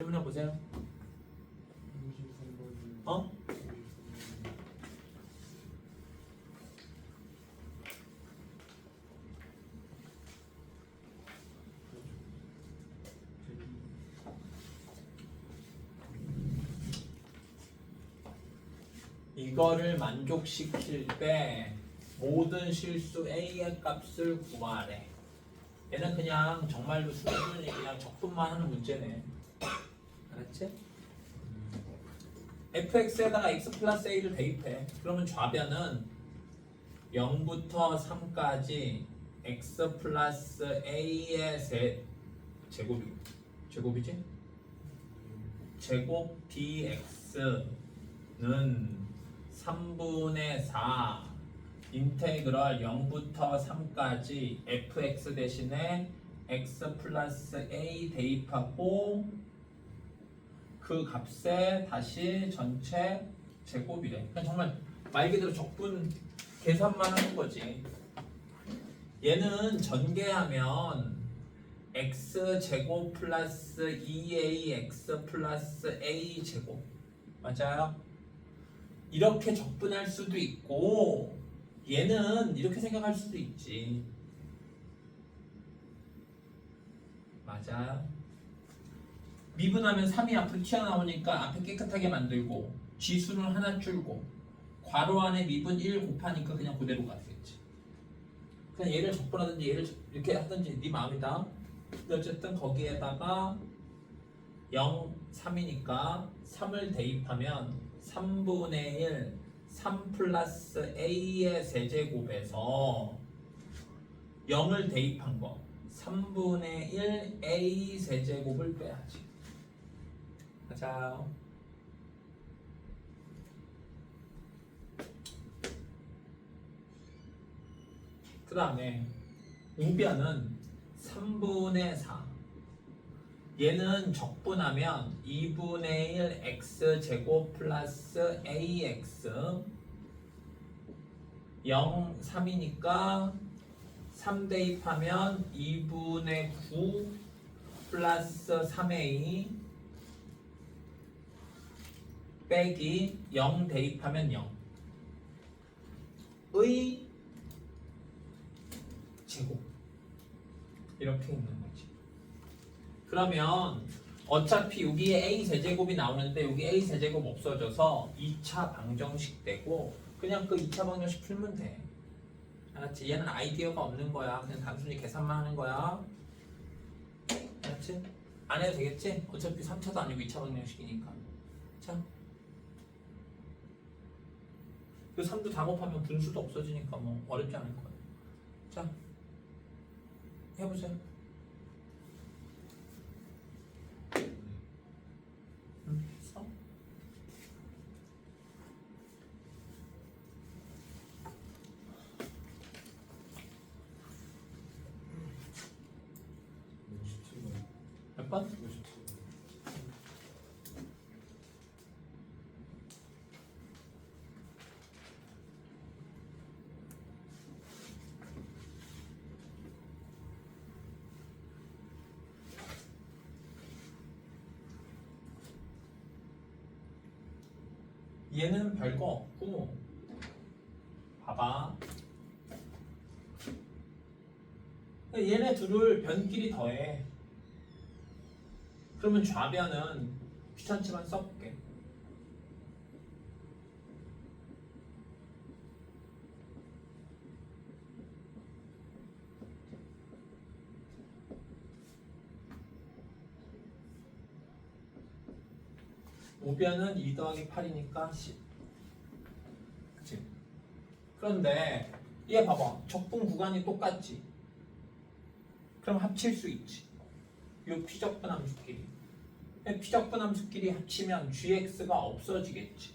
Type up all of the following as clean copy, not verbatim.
질문해 보세요. 어? 이거를 만족시킬 때 모든 실수 A의 값을 구하래. 얘는 그냥 정말로 수준이 그냥 적분만 하는 문제네. 알았지? fx에다가 x 플러스 a를 대입해. 그러면 좌변은 0부터 3까지 x 플러스 a의 제곱이지? 제곱 dx는 3분의 4 인테그럴 0부터 3까지 fx 대신에 x 플러스 a 대입하고 그 값에 다시 전체 제곱이래. 그냥 정말 말 그대로 적분 계산만 하는 거지. 얘는 전개하면 x 제곱 플러스 2ax 플러스 a 제곱 맞아요? 이렇게 적분할 수도 있고 얘는 이렇게 생각할 수도 있지. 맞아요. 미분하면 3이 앞으로 튀어나오니까 앞에 깨끗하게 만들고 지수는 하나 줄고 괄호 안에 미분 1 곱하니까 그냥 그대로 가겠지. 그냥 얘를 적분하든지 얘를 이렇게 하든지 네 마음이다. 근데 어쨌든 거기에다가 0, 3이니까 3을 대입하면 3분의 1, 3 플러스 a의 세제곱에서 0을 대입한 거 3분의 1 a 세제곱을 빼야지. 맞아요. 그 다음에 우변은 3분의 4 얘는 적분하면 2분의 1 x제곱 플러스 ax 0, 3이니까 3 대입하면 2분의 9 플러스 3a 빼기 0 대입하면 0의 제곱 이렇게 있는 거지. 그러면 어차피 여기에 a 세제곱이 나오는데 여기 a 세제곱 없어져서 2차 방정식 되고 그냥 그 2차 방정식 풀면 돼. 알았지? 얘는 아이디어가 없는 거야. 그냥 단순히 계산만 하는 거야. 알았지? 안 해도 되겠지? 어차피 3차도 아니고 2차 방정식이니까. 자, 그 3도 다 곱하면 분수도 없어지니까 뭐 어렵지 않을 거야. 자, 해보세요. 했어? 몇 번? 얘는 별거 없고 봐봐. 얘네 둘을 변끼리 더해. 그러면 좌변은 귀찮지만 써볼게. 우변은 2 더하기 8이니까 10. 그치? 그런데 얘 봐봐. 적분 구간이 똑같지. 그럼 합칠 수 있지. 요 피적분 함수끼리. 피적분 함수끼리 합치면 gx가 없어지겠지.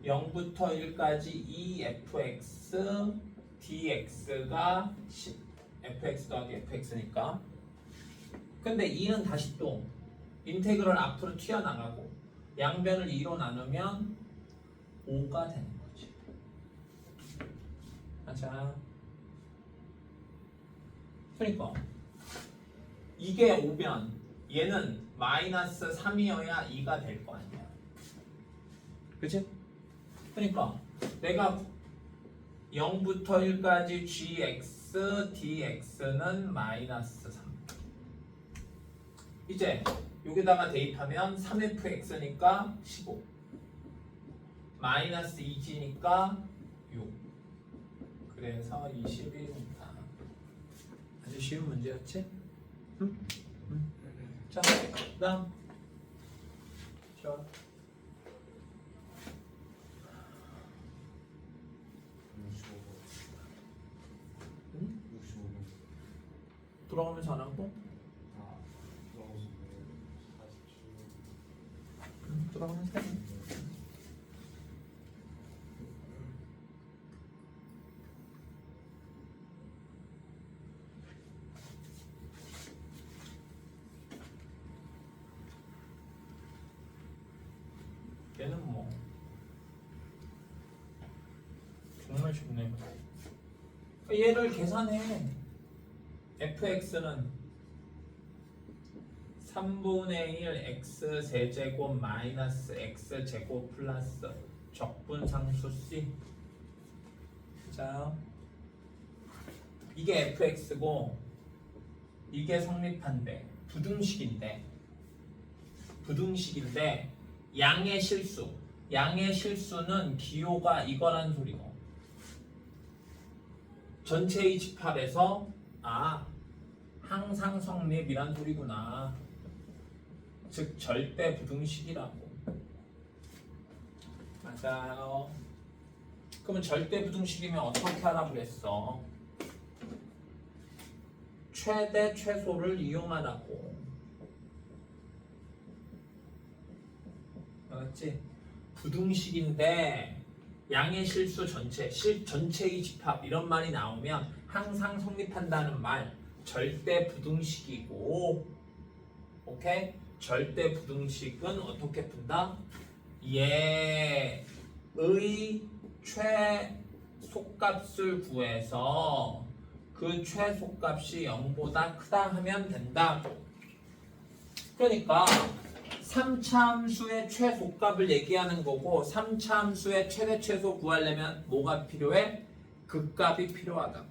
0부터 1까지 2fx dx가 10. fx 더하기 fx니까. 근데 2는 다시 또 인테그럴 앞으로 튀어나가고 양변을 2로 나누면 5가 되는 거지. 맞아. 그러니까 이게 5변 얘는 마이너스 3이어야 2가 될 거 아니야. 그치? 그러니까 내가 0부터 1까지 gx, dx는 마이너스 3. 이제 여기다가 대입하면 3fx니까 15. 마이너스 2g니까 6. 그래서 21입니다. 아주 쉬운 문제였지? 응? 응. 자, 그다음. 자. 65번. 돌아가면서 안 하고? 돌아가면서 해. 얘는 뭐 정말 쉽네. 얘를 계산해. fx는 3분의 1 x 세제곱 마이너스 x 제곱 플러스 적분상수 c. 자, 이게 fx고 이게 성립한대. 부등식인데 양의 실수는 기호가 이거란 소리고 전체의 집합에서 항상 성립이란 소리구나. 즉 절대 부등식이라고. 맞아요. 그러면 절대 부등식이면 어떻게 하라고 그랬어? 최대 최소를 이용하라고. 알았지? 부등식인데 양의 실수 전체의 집합 이런 말이 나오면 항상 성립한다는 말 절대 부등식이고, 오케이? 절대 부등식은 어떻게 푼다? 얘의 최소값을 구해서 그 최소값이 0보다 크다 하면 된다고. 그러니까 3차 함수의 최소값을 얘기하는 거고 3차 함수의 최대 최소 구하려면 뭐가 필요해? 극값이 필요하다.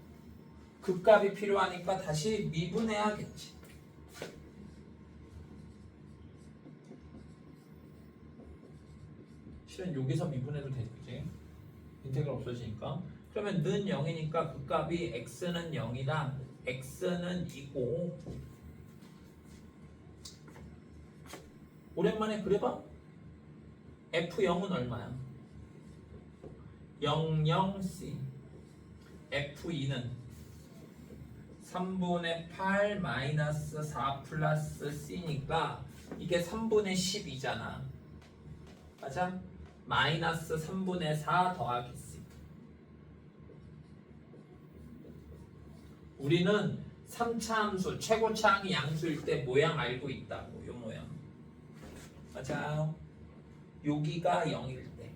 극값이 필요하니까 다시 미분해야겠지. 실은 여기서 미분해도 되지. 인테그랄 없어지니까. 그러면 는 0이니까 극값이 x는 0이다. x는 2고. 오랜만에 그려봐. F0은 얼마야? 00C. F2는 3분의 8 마이너스 4 플러스 C니까 이게 3분의 10이잖아. 맞아? 마이너스 3분의 4 더하기 C. 우리는 3차 함수, 최고차항이 양수일 때 모양 알고 있다고. 요 모양. 맞아요. 여기가 0일 때,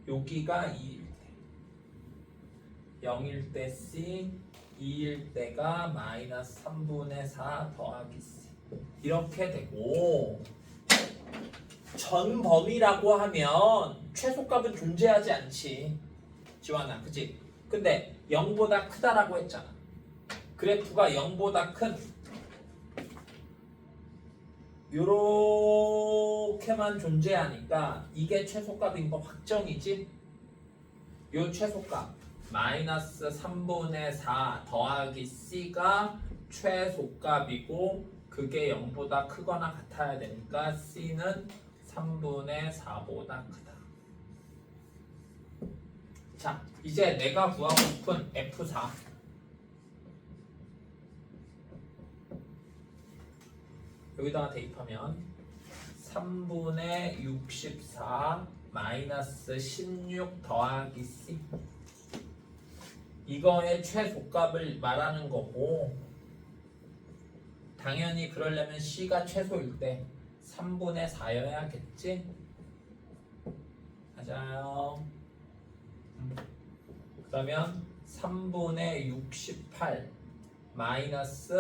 여기가 2일 때, 0일 때 C, 2일 때가 마이너스 3분의 4 더하기 C. 이렇게 되고, 전범위라고 하면 최소값은 존재하지 않지. 지환아, 그치? 근데 0보다 크다라고 했잖아. 그래프가 0보다 큰 요렇게만 존재하니까 이게 최소값인 거 확정이지? 요 최소값 마이너스 3분의 4 더하기 C가 최소값이고 그게 0보다 크거나 같아야 되니까 C는 3분의 4보다 크다. 자, 이제 내가 구하고 싶은 F4 여기다가 대입하면 3분의 64 마이너스 16 더하기 C. 이거의 최소값을 말하는 거고, 당연히 그러려면 C가 최소일 때 3분의 4여야겠지? 맞아요. 그러면 3분의 68 마이너스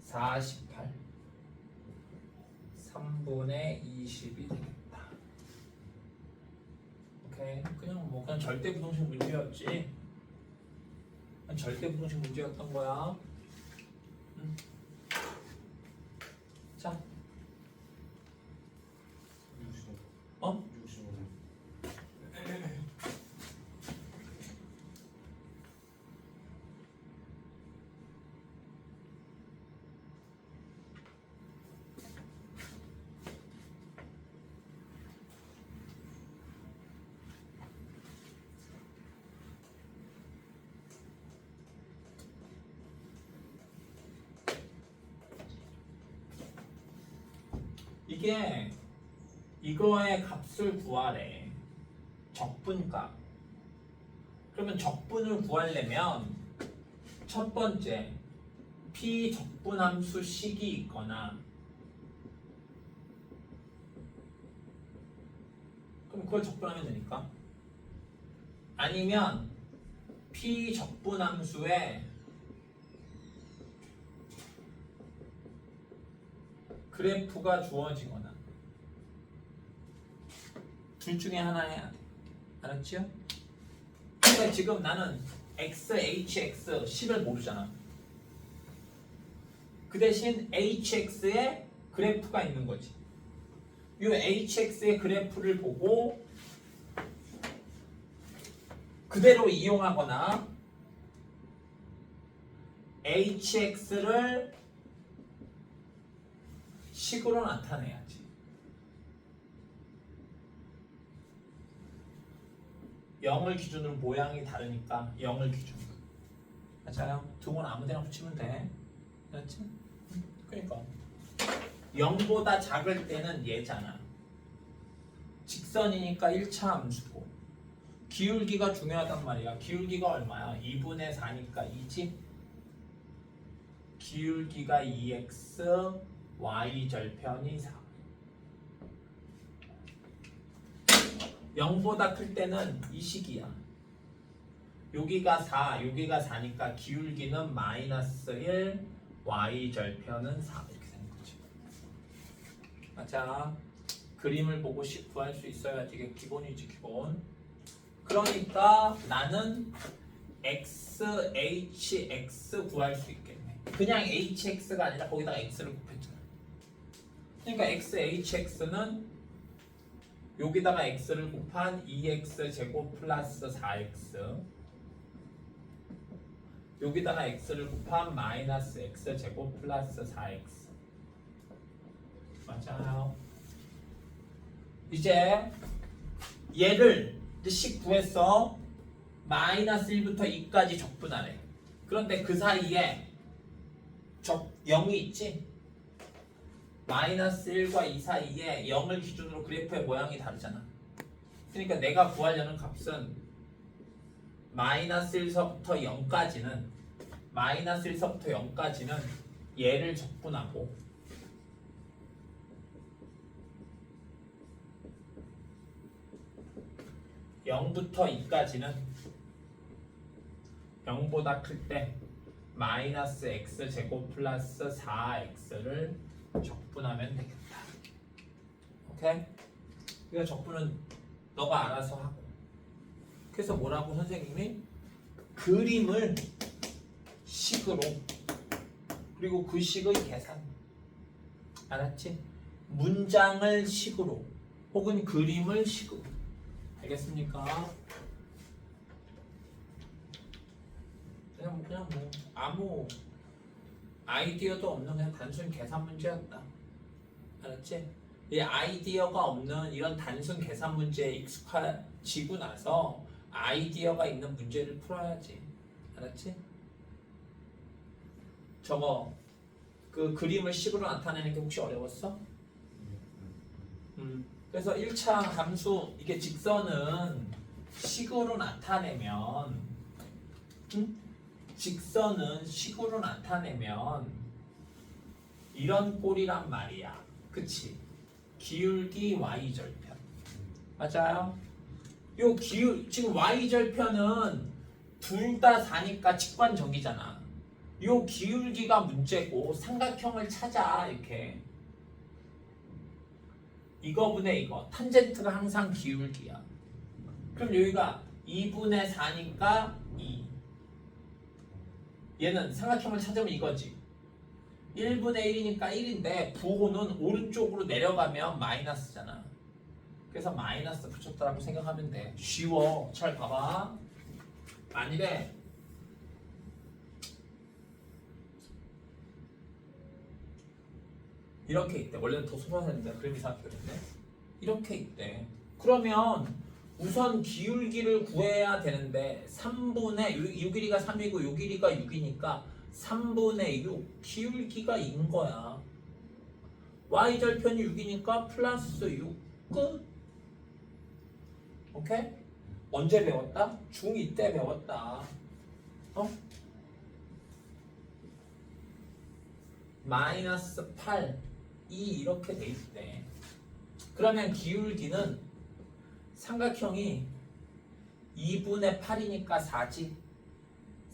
48 3분의 20이 되겠다. 오케이. 그냥 절대부동식 문제였지. 그냥 절대부동식 문제였던 거야. 자, 65. 어? 65. 이게 이거의 값을 구하래. 적분값. 그러면 적분을 구하려면 첫 번째 비적분함수 식이 있거나, 그럼 그걸 적분하면 되니까, 아니면 비적분함수에 그래프가 주어지거나, 둘 중에 하나 해야 돼. 알았죠? 근데 지금 나는 x, hx, 10을 모르잖아. 그 대신 hx에 그래프가 있는 거지. 이 hx의 그래프를 보고 그대로 이용하거나 hx를 식으로 나타내야지. 0을 기준으로 모양이 다르니까 0을 기준으로. 맞아요? 등은 아무데나 붙이면 돼. 알았지? 그러니까 0보다 작을 때는 얘잖아. 직선이니까 1차 함수고, 기울기가 중요하단 말이야. 기울기가 얼마야? 2분의 4니까 2지? 기울기가 2x, y절편이 4. 0보다 클 때는 이 식이야. 여기가 4, 여기가 4니까 기울기는 마이너스 1, y절편은 4. 이렇게 되는 거지. 맞아. 그림을 보고 식 구할 수 있어야지. 이게 기본이지, 기본. 그러니까 나는 x, h, x 구할 수 있겠네. 그냥 hx가 아니라 거기다가 x를 곱했잖아. 그러니까 x, hx는 여기다가 x를 곱한 2x 제곱 플러스 4x, 여기다가 x를 곱한 마이너스 x 제곱 플러스 4x. 맞아요. 이제 얘를 식 구했어. 마이너스 1부터 2까지 적분하래. 그런데 그 사이에 0이 있지? 마이너스 1과 2 사이에 0을 기준으로 그래프의 모양이 다르잖아. 그러니까 내가 구하려는 값은 마이너스 1서부터 0까지는 얘를 적분하고, (0부터 2까지는) 0보다 클 때 마이너스 x 제곱 플러스 4x를 적분하면 되겠다. 오케이? 이거 적분은 너가 알아서 하고. 그래서 뭐라고 선생님이? 그림을 식으로, 그리고 그 식의 계산. 알았지? 문장을 식으로 혹은 그림을 식으로. 알겠습니까? 그냥 뭐 아무 아이디어도 없는 그냥 단순 계산 문제였다. 알았지? 이 아이디어가 없는 이런 단순 계산 문제에 익숙해지고 나서 아이디어가 있는 문제를 풀어야지. 알았지? 저거 그 그림을 식으로 나타내는 게 혹시 어려웠어? 그래서 1차 함수, 이게 직선은 식으로 나타내면, 직선은 식으로 나타내면 이런 꼴이란 말이야. 그치? 기울기 y절편. 맞아요? 요 지금 y절편은 둘 다 4니까 직관적이잖아. 요 기울기가 문제고 삼각형을 찾아. 이렇게 이거분의 이거. 탄젠트가 항상 기울기야. 그럼 여기가 2분의 4니까 2. 얘는 삼각형을 찾으면 이거지. 1분의 1이니까 1인데 부호는 오른쪽으로 내려가면 마이너스잖아. 그래서 마이너스 붙였다라고 생각하면 돼. 쉬워. 잘 봐봐. 만일에 이렇게 있대. 원래는 더 소소했는데 그림이 생각했는데 이렇게 있대. 그러면 우선 기울기를 구해야 되는데 3분의 요 길이가 3이고 요 길이가 6이니까 3분의 6 기울기가 인 거야. y절편이 6이니까 플러스 6 끝. 오케이? 언제 배웠다? 중2 때 배웠다. 마이너스 8 이렇게 돼 있대. 그러면 기울기는 삼각형이 2분의 8이니까 4지.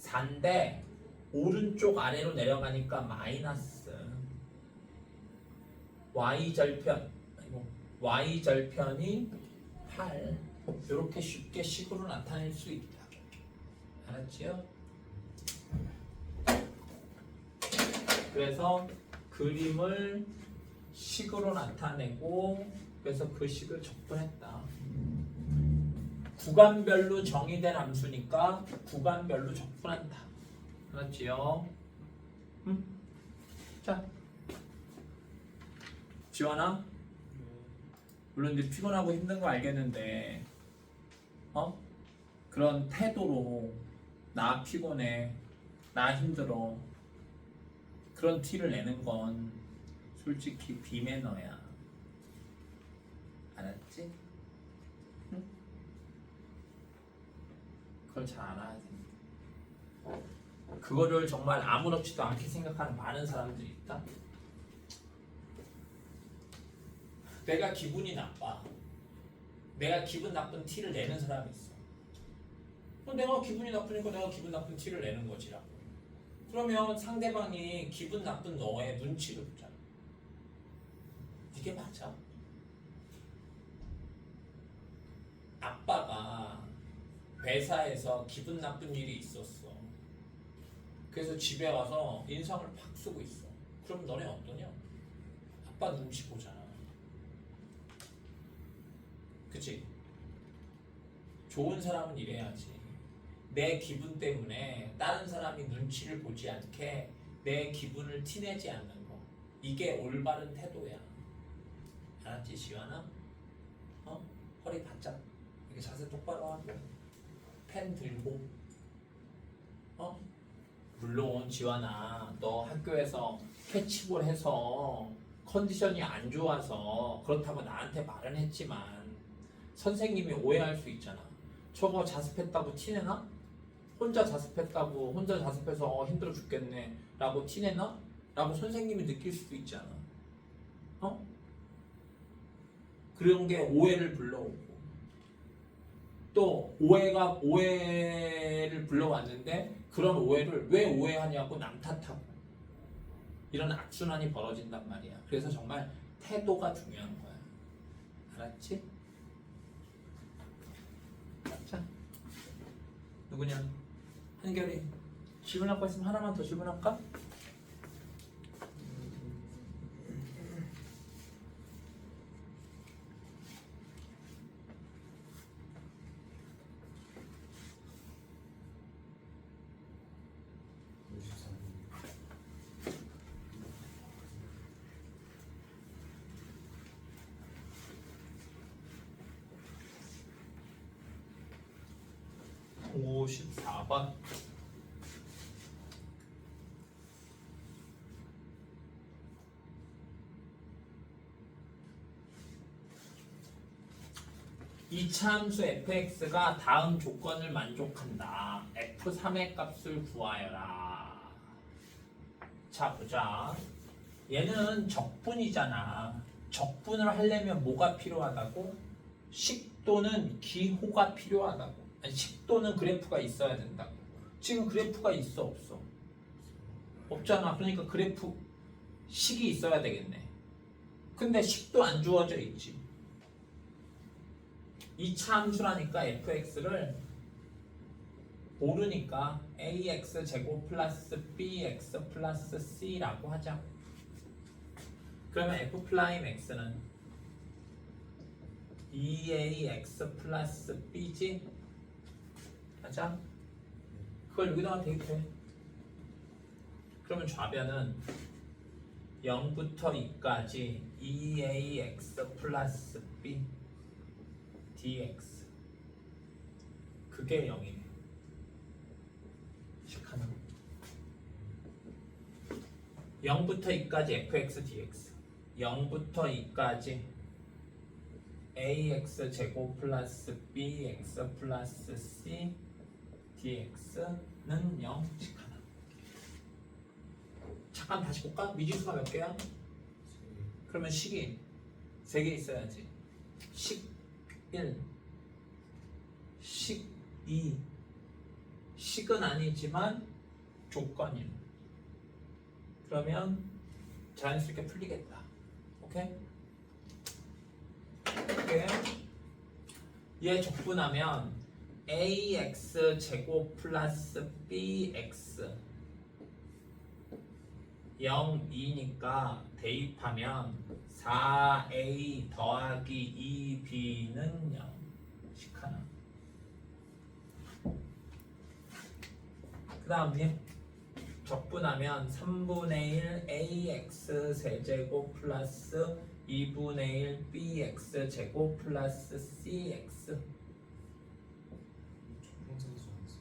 4인데 오른쪽 아래로 내려가니까 마이너스. y절편이 8. 이렇게 쉽게 식으로 나타낼 수 있다. 알았지요? 그래서 그림을 식으로 나타내고 그래서 그 식을 적분했다. 구간별로 정의된 함수니까 구간별로 적분한다. 알았지요? 응? 자, 지원아, 물론 이제 피곤하고 힘든 거 알겠는데, 그런 태도로 나 피곤해, 나 힘들어, 그런 티를 내는 건 솔직히 비매너야. 알았지? 응? 그걸 잘 알아야 돼. 그거를 정말 아무렇지도 않게 생각하는 많은 사람들이 있다. 내가 기분이 나빠. 내가 기분 나쁜 티를 내는 사람이 있어. 내가 기분이 나쁘니까 내가 기분 나쁜 티를 내는 거지라고. 그러면 상대방이 기분 나쁜 너의 눈치를 보잖아. 이게 맞아? 아빠가 회사에서 기분 나쁜 일이 있었어. 그래서 집에 와서 인상을 팍 쓰고 있어. 그럼 너네 어떠냐? 아빠 눈치 보잖아. 그치? 좋은 사람은 이래야지. 내 기분 때문에 다른 사람이 눈치를 보지 않게 내 기분을 티내지 않는 거. 이게 올바른 태도야. 알았지, 지환아? 허리 바짝. 이렇게 자세 똑바로 하고 펜 들고. 물론 지환아, 너 학교에서 캐치볼 해서 컨디션이 안 좋아서 그렇다고 나한테 말은 했지만 선생님이 오해할 수 있잖아. 저거 자습했다고 티내나? 혼자 자습했다고 혼자 자습해서 힘들어 죽겠네 라고 티내나? 라고 선생님이 느낄 수도 있잖아. 그런 게 오해를 불러오고 또 오해를 불러왔는데 그런 오해를 왜 오해하냐고 남 탓하고 이런 악순환이 벌어진단 말이야. 그래서 정말 태도가 중요한 거야. 알았지? 자, 누구냐? 한결이 질문할 거 있으면 하나만 더 질문할까? 오, 54번. 이차 함수 fx가 다음 조건을 만족한다. f3의 값을 구하여라. 자, 보자. 얘는 적분이잖아. 적분을 하려면 뭐가 필요하다고? 식도는 기호가 필요하다고. 아니, 식도는 그래프가 있어야 된다고. 지금 그래프가 있어, 없어? 없잖아. 그러니까 그래프 식이 있어야 되겠네. 근데 식도 안 주어져 있지. 2차 함수라니까 fx를 모르니까 ax 제곱 플러스 bx 플러스 c라고 하자. 그러면 f 프라임 x는 2ax 플러스 b지? 하자. 그걸 여기다가 대입해. 그러면 좌변은 0부터 2까지 2ax 플러스 b dx 그게 0이네. 하나. 0부터 2까지 fx dx 0부터 2까지 ax 제곱 플러스 bx 플러스 c dx는 0씩 하나. 잠깐 다시 볼까? 미지수가 몇 개야? 그러면 식이 3개 있어야지. 식 1, 식 2, 식은 아니지만 조건임. 그러면 자연스럽게 풀리겠다. 오케이? 오케이. 얘 적분하면 ax 제곱 플러스 bx 0, 2니까 대입하면 4a 더하기 2b는 0씩 하나. 그 다음에 적분하면 3분의 1 ax 세제곱 플러스 2분의 1 bx 제곱 플러스 cx 정상수 안 써.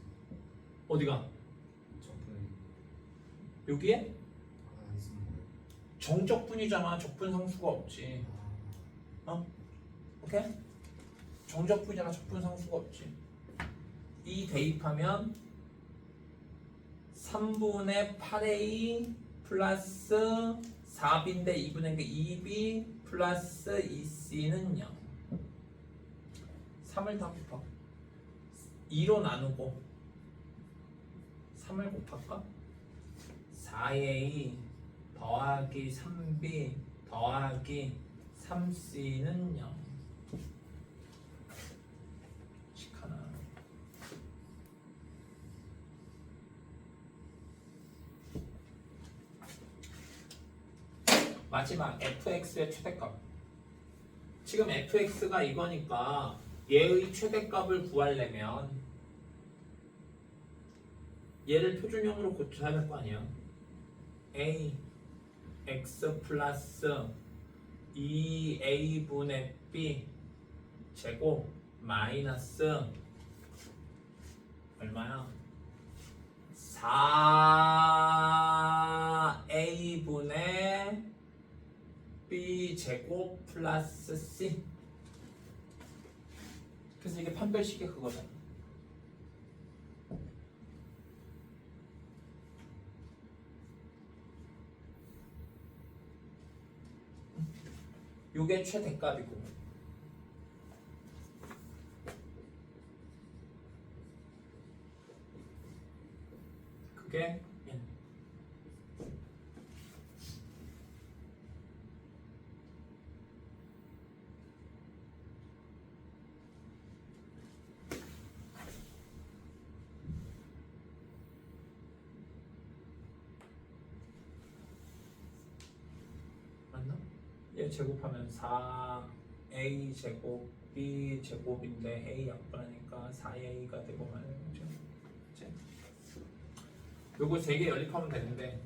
어디가? 적분이 여기에? 안 쓰는 거예요. 정적분이잖아. 적분상수가 없지. 어? 오케이? 정적분이잖아. 적분상수가 없지. 이 대입하면 3분의 8a 플러스 4b인데 2분의 2b 플러스 2c는 0. 3을 다 곱하고 2로 나누고 3을 곱할까? 4a 더하기 3b 더하기 3c는 0. 하나. 마지막 fx의 최대값. 지금 fx가 이거니까 얘의 최대값을 구하려면 얘를 표준형으로 고쳐야 될 거 아니야. a x 플러스 2a분의 b 제곱 마이너스 얼마야? 4a분의 b 제곱 플러스 c. 그래서 이게 판별식이 그거잖아. 요게 최대값이고 그게 맞나? 얘 제곱하면 4a 제곱 b 제곱인데 a 약분하니까 4a가 되고 말이죠. 그치? 요거 3개 연립하면 되는데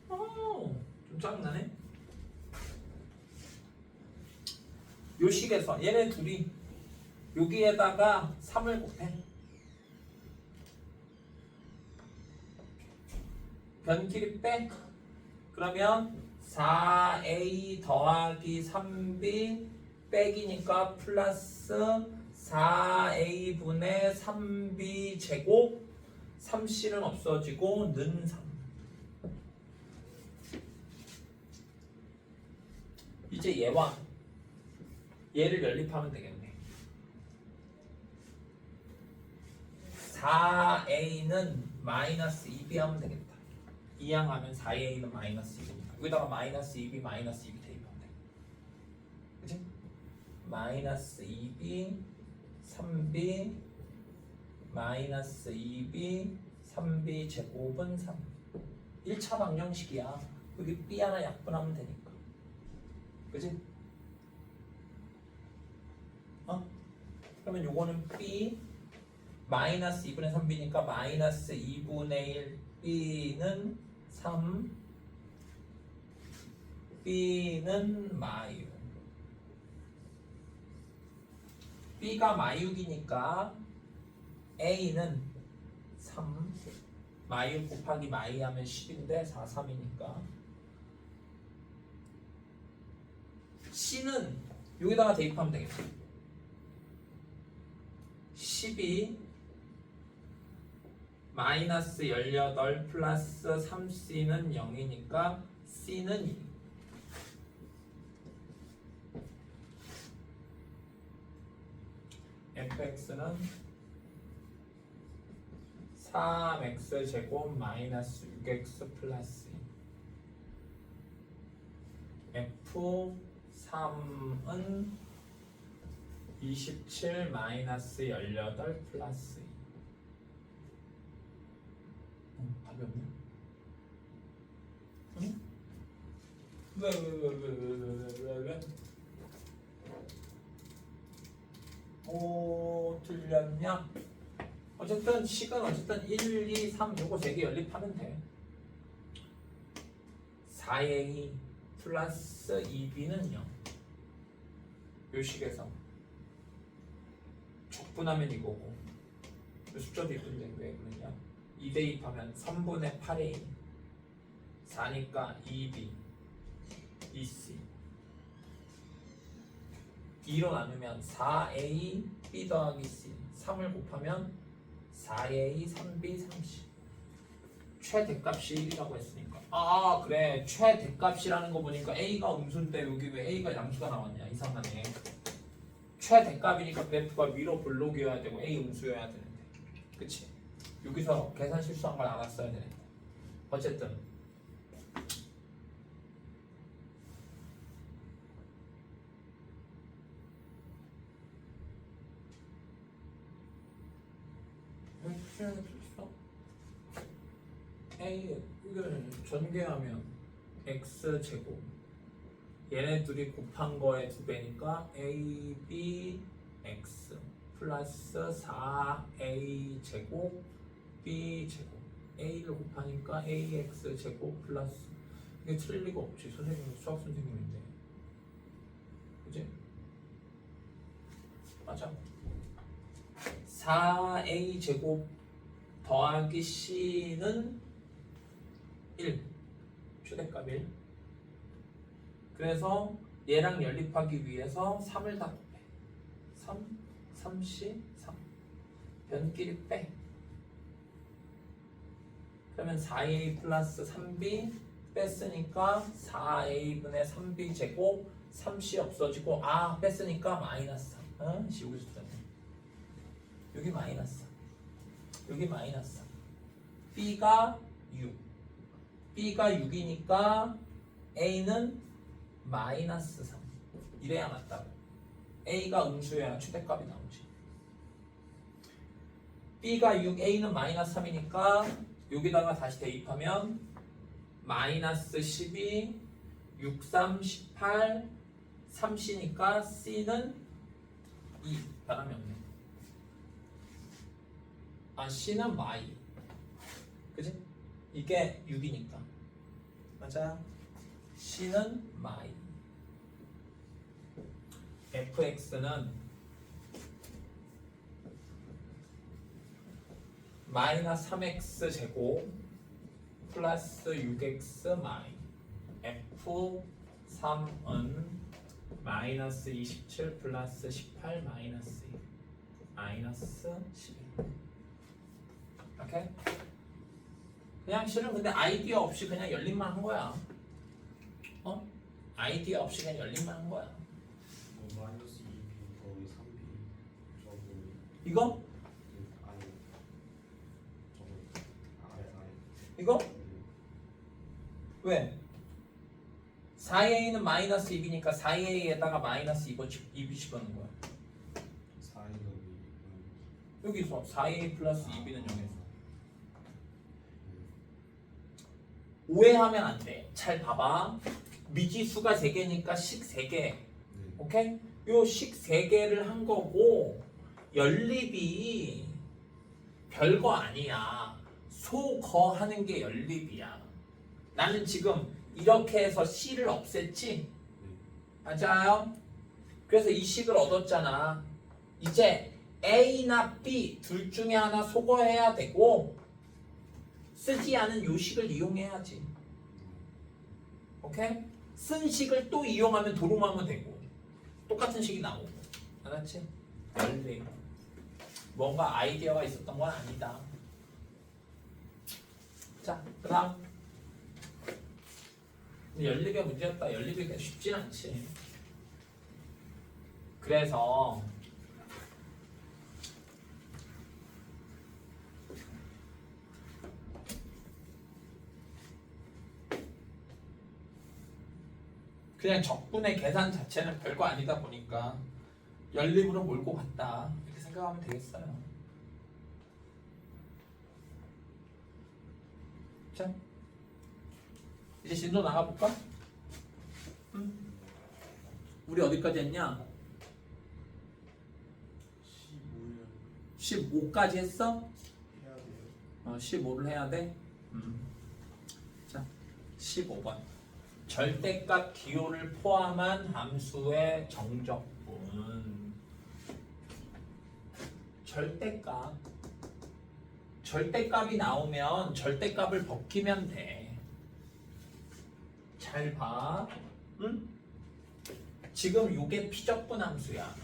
좀 짜증나네. 요 식에서 얘네 둘이 여기에다가 3을 곱해. 변끼리 빼. 그러면 4a 더하기 3b 빼기니까 플러스 4a분의 3b 제곱 3c는 없어지고 는 3. 이제 얘와 얘를 연립하면 되겠네. 4a는 마이너스 2b 하면 되겠다. 이항하면 4a는 마이너스 2b니까 여기다가 마이너스 2b 마이너스 2b 대입하면 돼. 그치? 마이너스 2b 3b 마이너스 2b 3b 제곱은 3. 1차 방정식이야. 여기 b 하나 약분하면 되니까. 그지? 그러면 요거는 b 마이너스 2분의 3b니까 마이너스 2분의 1 b는 3 b는 마유. b가 마유기니까 a는 3 마유 곱하기 마이 하면 10인데 4, 3이니까 c는 여기다가 대입하면 되겠다. 12 마이너스 18 플러스 3c는 0이니까 c는 2. fx는 3x 제곱 마이너스 6x 플러스 2. f3은 27 마이너스 18 플러스 2. 답이 없네. 응? 왜? 오, 틀렸냐? 어쨌든 식은 어쨌든 1, 2, 3 요거 3개 연립하면 돼. 4a 플러스 2b는 0. 요 식에서 적분하면 이거고 요 숫자도 이쁜데 왜 그러냐? 2 대입하면 3분의 8a 4니까 2b 2c 2로 나누면 4a b 더하기 c 3을 곱하면 4a 3b 3c 최대값이 1이라고 했으니까 아 그래 최대값이라는 거 보니까 a가 음수인데 여기 왜 a가 양수가 나왔냐 이상하네. 최대값이니까 그래프가 위로 볼록이어야 되고 a 음수여야 되는데 그치? 여기서 계산 실수한 걸 알았어야 되는데 어쨌든 a 이걸 전개하면 x 제곱 얘네 둘이 곱한 거의 2배니까 ab x 플러스 4a 제곱 b 제곱 a를 곱하니까 ax 제곱 플러스 이게 틀릴 리가 없지. 선생님은 수학 선생님인데 그치? 맞아. 4a 제곱 더하기 c는 1 최대값 1 그래서 얘랑 연립하기 위해서 3을 다 곱해 3, 3c, 3 변끼리 빼 그러면 4a 플러스 3b 뺐으니까 4a분의 3b 제곱 3c 없어지고 아 뺐으니까 마이너스 3 여기서 들었네 여기 마이너스 3 여기 마이너스 3 b가 6 b가 6이니까 a는 마이너스 3 이래야 맞다고 a가 음수여야 최대값이 나오지 b가 6 a는 마이너스 3이니까 여기다가 다시 대입하면 마이너스 12 6, 3, 18 3c니까 c는 2 변함이 없네 아 c는 마이 그치? 이게 6이니까 맞아 c는 마이 fx는 마이너스 3x 제곱 플러스 6x 마이 f3은 마이너스 27 플러스 18 마이너스 2 마이너스 11 오케이? 그냥 실은 근데 아이디어 없이 그냥 열림만 한 거야 아이디어 없이 그냥 열림만 한 거야 마이너스 2b 더하기 3b 저거 이거? 아니 저거 아예 이거? 왜? 4a는 마이너스 2b니까 4a에다가 마이너스 2b 집어넣은 거야 4a 더하기 여기서 4a 플러스 2b는 0에서 오해하면 안 돼. 잘 봐봐. 미지수가 3개니까 식 3개. 네. 오케이? 요 식 3개를 한 거고 연립이 별거 아니야. 소거하는 게 연립이야. 나는 지금 이렇게 해서 C를 없앴지? 맞아요? 그래서 이 식을 얻었잖아. 이제 A나 B 둘 중에 하나 소거해야 되고 쓰지 않은 요 식을 이용해야지. 오케이? 쓴 식을 또 이용하면 도lum하면 되고 똑같은 식이 나오고. 알았지? 연립. 뭔가 아이디어가 있었던 건 아니다. 자, 그 다음. 연립의 문제였다. 연립이 그냥 쉽진 않지. 그래서 그냥 적분의 계산 자체는 별거 아니다 보니까 연립으로 몰고 갔다. 이렇게 생각하면 되겠어요. 자, 이제 진도 나가볼까? 응? 우리 어디까지 했냐? 15년 15까지 했어? 해야 돼요. 15를 해야 돼? 자, 15번. 절대값 기호를 포함한 함수의 정적분. 절대값이 나오면 절대값을 벗기면 돼. 잘 봐. 응? 지금 이게 피적분 함수야.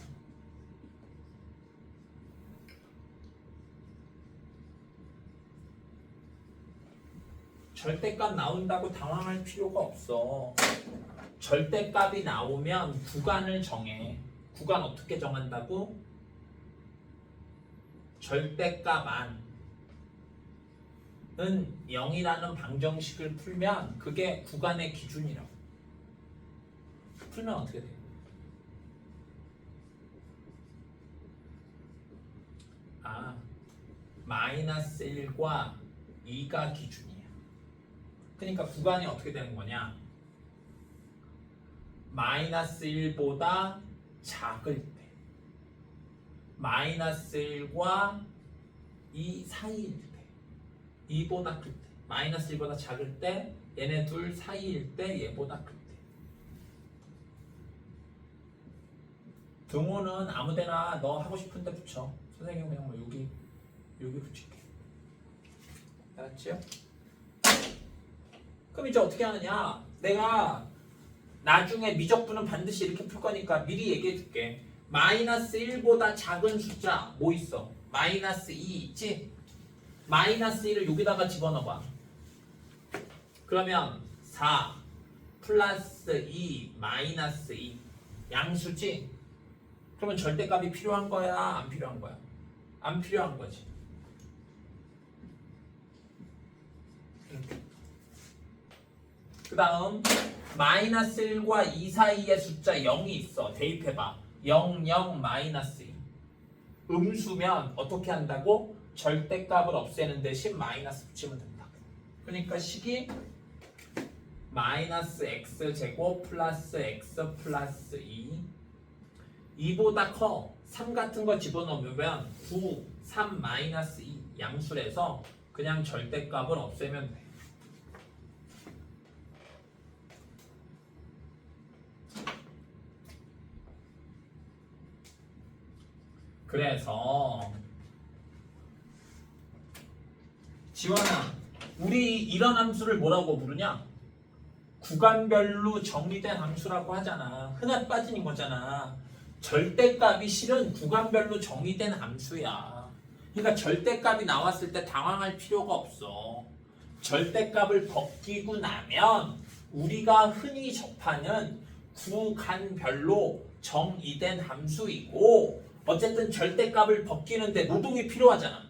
절대값 나온다고 당황할 필요가 없어. 절대값이 나오면 구간을 정해. 구간 어떻게 정한다고? 절대값 안은 0이라는 방정식을 풀면 그게 구간의 기준이라고. 풀면 어떻게 돼? 마이너스 1과 2가 기준이야. 그러니까 구간이 어떻게 되는 거냐? 마이너스 1보다 작을 때, 마이너스 1과 2 사이일 때, 2보다 클 때, 마이너스 1보다 작을 때, 얘네 둘 사이일 때, 얘보다 클 때. 등호는 아무데나 너 하고 싶은데 붙여. 선생님 그냥 뭐 여기 붙일게. 알았지요? 그럼 이제 어떻게 하느냐? 내가 나중에 미적분은 반드시 이렇게 풀 거니까 미리 얘기해 줄게. 마이너스 1보다 작은 숫자 뭐 있어? 마이너스 2 있지? 마이너스 1을 여기다가 집어넣어봐. 그러면 4 플러스 2 마이너스 2 양수지? 그러면 절대값이 필요한 거야? 안 필요한 거야? 안 필요한 거지. 그 다음 마이너스 1과 2 사이에 숫자 0이 있어. 대입해봐. 0, 0, 마이너스 2. 음수면 어떻게 한다고? 절대값을 없애는 대신 마이너스 붙이면 된다. 그러니까 식이 마이너스 x제곱 플러스 x 플러스 2 2보다 커. 3 같은 거 집어넣으면 9, 3, 마이너스 2 양수래서 그냥 절대값을 없애면 돼. 그래서 지원아, 우리 이런 함수를 뭐라고 부르냐? 구간별로 정의된 함수라고 하잖아. 흔한 빠지는 거잖아. 절대값이 실은 구간별로 정의된 함수야. 그러니까 절대값이 나왔을 때 당황할 필요가 없어. 절대값을 벗기고 나면 우리가 흔히 접하는 구간별로 정의된 함수이고 어쨌든 절대값을 벗기는데 노동이 필요하잖아.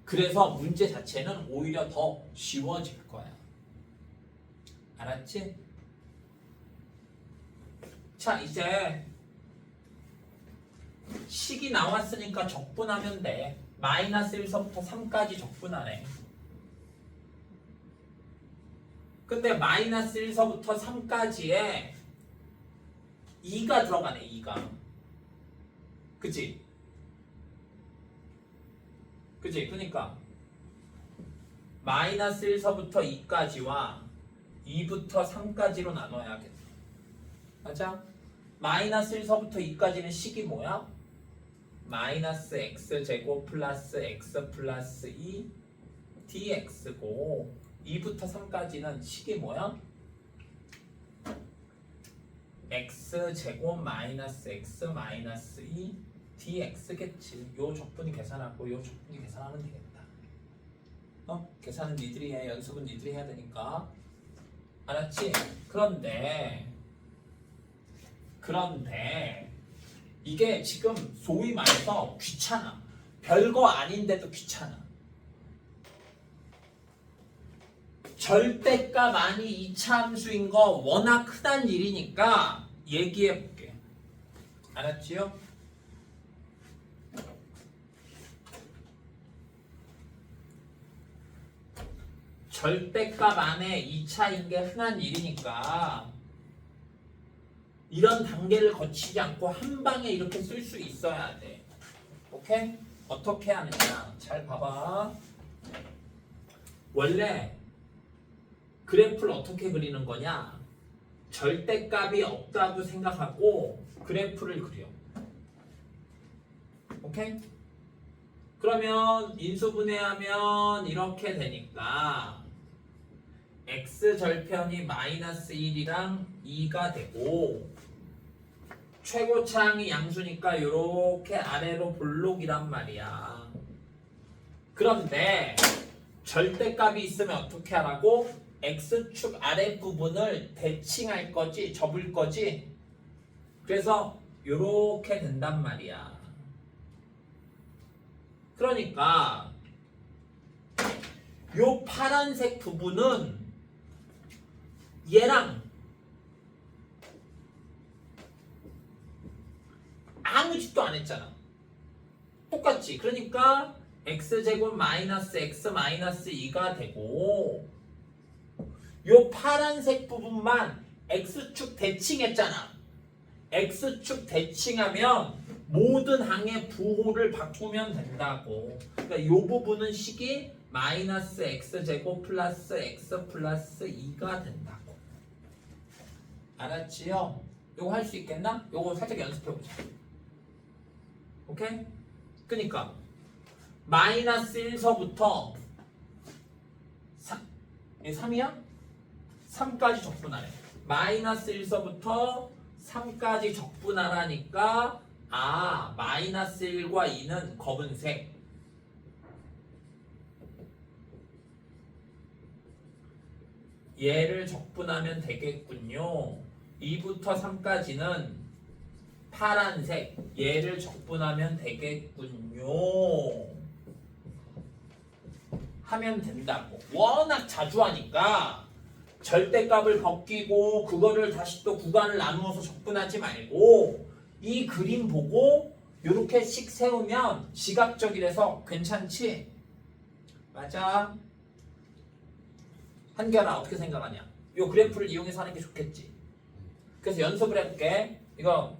그래서 문제 자체는 오히려 더 쉬워질 거야. 알았지? 자, 이제 식이 나왔으니까 적분하면 돼. 마이너스 1서부터 3까지 적분하래. 근데 마이너스 1서부터 3까지에 2가 들어가네. 2가. 그치? 그치? 그러니까 마이너스 1서부터 2까지와 2부터 3까지로 나눠야겠다. 맞아? 마이너스 1서부터 2까지는 식이 뭐야? 마이너스 x제곱 플러스 x 플러스 2 dx고 2부터 3까지는 식이 뭐야? x제곱 마이너스 x 마이너스 2 dx겠지. 요 적분이 계산하고 요 적분이 계산하면 되겠다. 계산은 니들이 해. 연습은 니들이 해야 되니까. 알았지? 그런데 이게 지금 소위 말해서 귀찮아. 별거 아닌데도 귀찮아. 절대값 아니 2차 함수인 거 워낙 흔한 일이니까 얘기해 볼게. 알았지요? 절대값 안에 2차인 게 흔한 일이니까 이런 단계를 거치지 않고 한 방에 이렇게 쓸 수 있어야 돼. 오케이? 어떻게 하느냐? 잘 봐봐. 원래 그래프를 어떻게 그리는 거냐? 절대값이 없다고 생각하고 그래프를 그려. 오케이? 그러면 인수분해하면 이렇게 되니까 x절편이 마이너스 1이랑 2가 되고 최고차항이 양수니까 이렇게 아래로 볼록이란 말이야. 그런데 절대값이 있으면 어떻게 하라고? x축 아랫부분을 대칭할 거지, 접을 거지. 그래서 이렇게 된단 말이야. 그러니까 요 파란색 부분은 얘랑 아무 짓도 안 했잖아. 똑같지. 그러니까 x제곱 마이너스 x 마이너스 2가 되고 요 파란색 부분만 x축 대칭했잖아. x축 대칭하면 모든 항의 부호를 바꾸면 된다고. 그러니까 요 부분은 식이 마이너스 x제곱 플러스 x 플러스 2가 된다고. 알았지요? 요거 할 수 있겠나? 요거 살짝 연습해보자. 오케이? 그니까 마이너스 1서부터 3이야? 3까지 적분하래. 마이너스 1서부터 3까지 적분하라니까 마이너스 1과 2는 검은색, 얘를 적분하면 되겠군요. 2부터 3까지는 파란색, 얘를 적분하면 되겠군요. 하면 된다고. 워낙 자주 하니까 절대값을 벗기고 그거를 다시 또 구간을 나누어서 적분하지 말고 이 그림 보고 이렇게 씩 세우면 시각적이라서 괜찮지? 맞아. 한결아 어떻게 생각하냐? 이 그래프를 이용해서 하는 게 좋겠지. 그래서 연습을 해볼게. 이거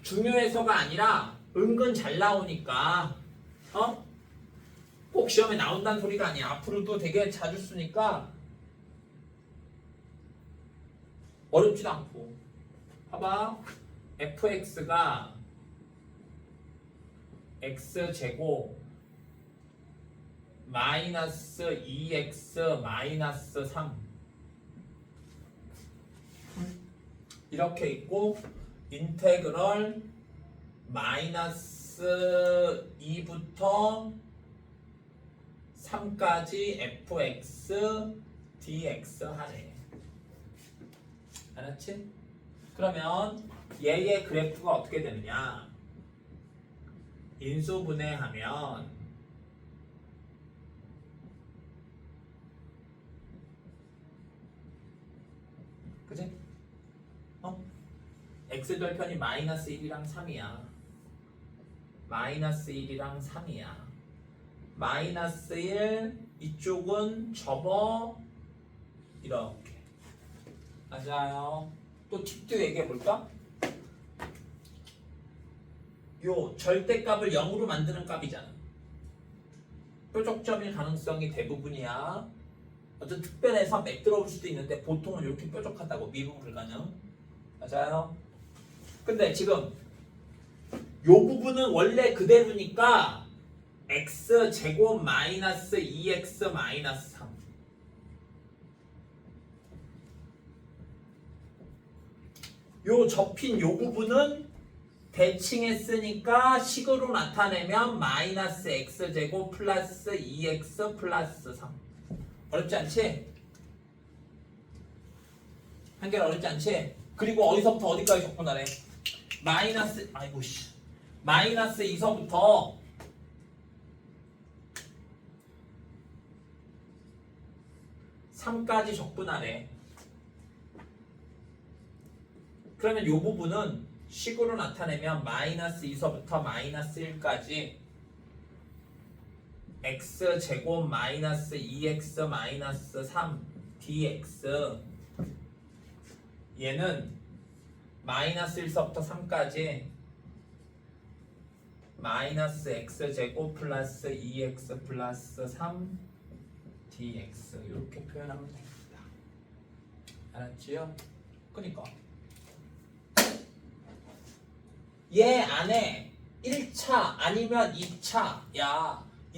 중요해서가 아니라 은근 잘 나오니까 꼭 시험에 나온다는 소리가 아니야. 앞으로도 되게 자주 쓰니까 어렵지도 않고. 봐봐. fx가 x제곱 마이너스 2x 마이너스 3 이렇게 있고 인테그럴 마이너스 2부터 3까지 fx dx 하래. 알았지? 그러면 얘의 그래프가 어떻게 되느냐? 인수분해하면 그치? x절편이 마이너스 1이랑 3이야. 마이너스 1이랑 3이야. 마이너스 1 이쪽은 접어 이렇게. 맞아요. 또 팁도 얘기해 볼까? 요 절대값을 0으로 만드는 값이잖아. 뾰족점일 가능성이 대부분이야. 어떤 특별해서 매끄러울 수도 있는데 보통은 이렇게 뾰족하다고. 미분 불가능. 맞아요. 근데 지금 요 부분은 원래 그대로니까 x 제곱 마이너스 2x 마이너스 3. 요 접힌 요 부분은 대칭했으니까 식으로 나타내면 마이너스 x 제곱 플러스 2x 플러스 3. 어렵지 않지? 한결 어렵지 않지? 그리고 어디서부터 어디까지 접근하래? 마이너스 아이고 씨 마이너스 2서부터 (3까지) 적분하래. 그러면 이 부분은 식으로 나타내면 마이너스 2서부터 마이너스 1까지 x 제곱 마이너스 2x 마이너스 3 dx 얘는 마이너스 1서부터 3까지 마이너스 x 제곱 플러스 2x 플러스 3 dx 이렇게 표현하면 됩니다. 알았지요? 그러니까 얘 안에 1차 아니면 2차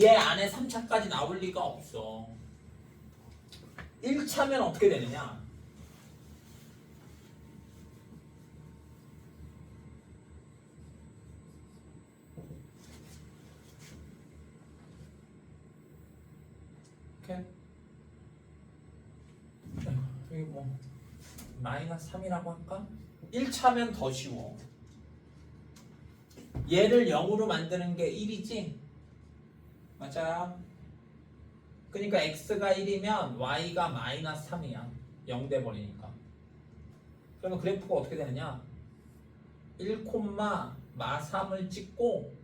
얘 안에 3차까지 나올 리가 없어. 1차면 어떻게 되느냐? 이렇게 여기 뭐 마이너스 3이라고 할까? 1차면 더 쉬워. 얘를 0으로 만드는 게 1이지? 맞아. 그러니까 x가 1이면 y가 마이너스 3이야. 0 돼버리니까. 그러면 그래프가 어떻게 되느냐? 1, 마 3을 찍고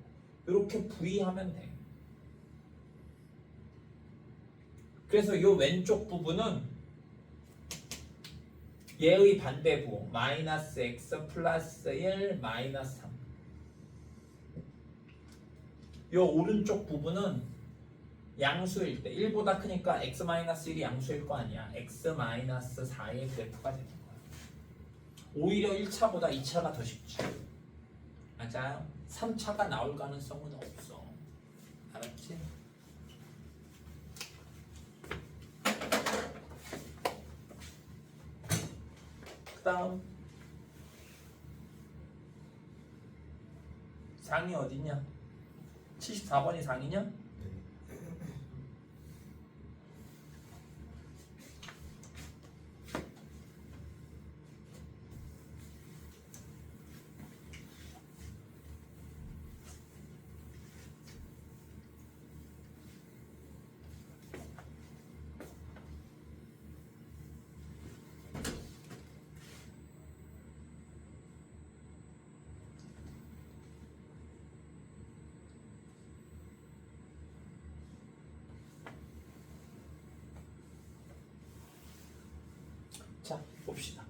이렇게 V하면 돼. 그래서 이 왼쪽 부분은 얘의 반대부 마이너스 x 플러스 1 마이너스 3. 이 오른쪽 부분은 양수일 때 1보다 크니까 x-1이 양수일 거 아니야. x-4의 그래프가 되는 거야. 오히려 1차보다 2차가 더 쉽지. 맞아요. 3차가 나올 가능성은 없어. 알았지? 그 다음 상이 어디냐? 74번이 상이냐? 자, 봅시다.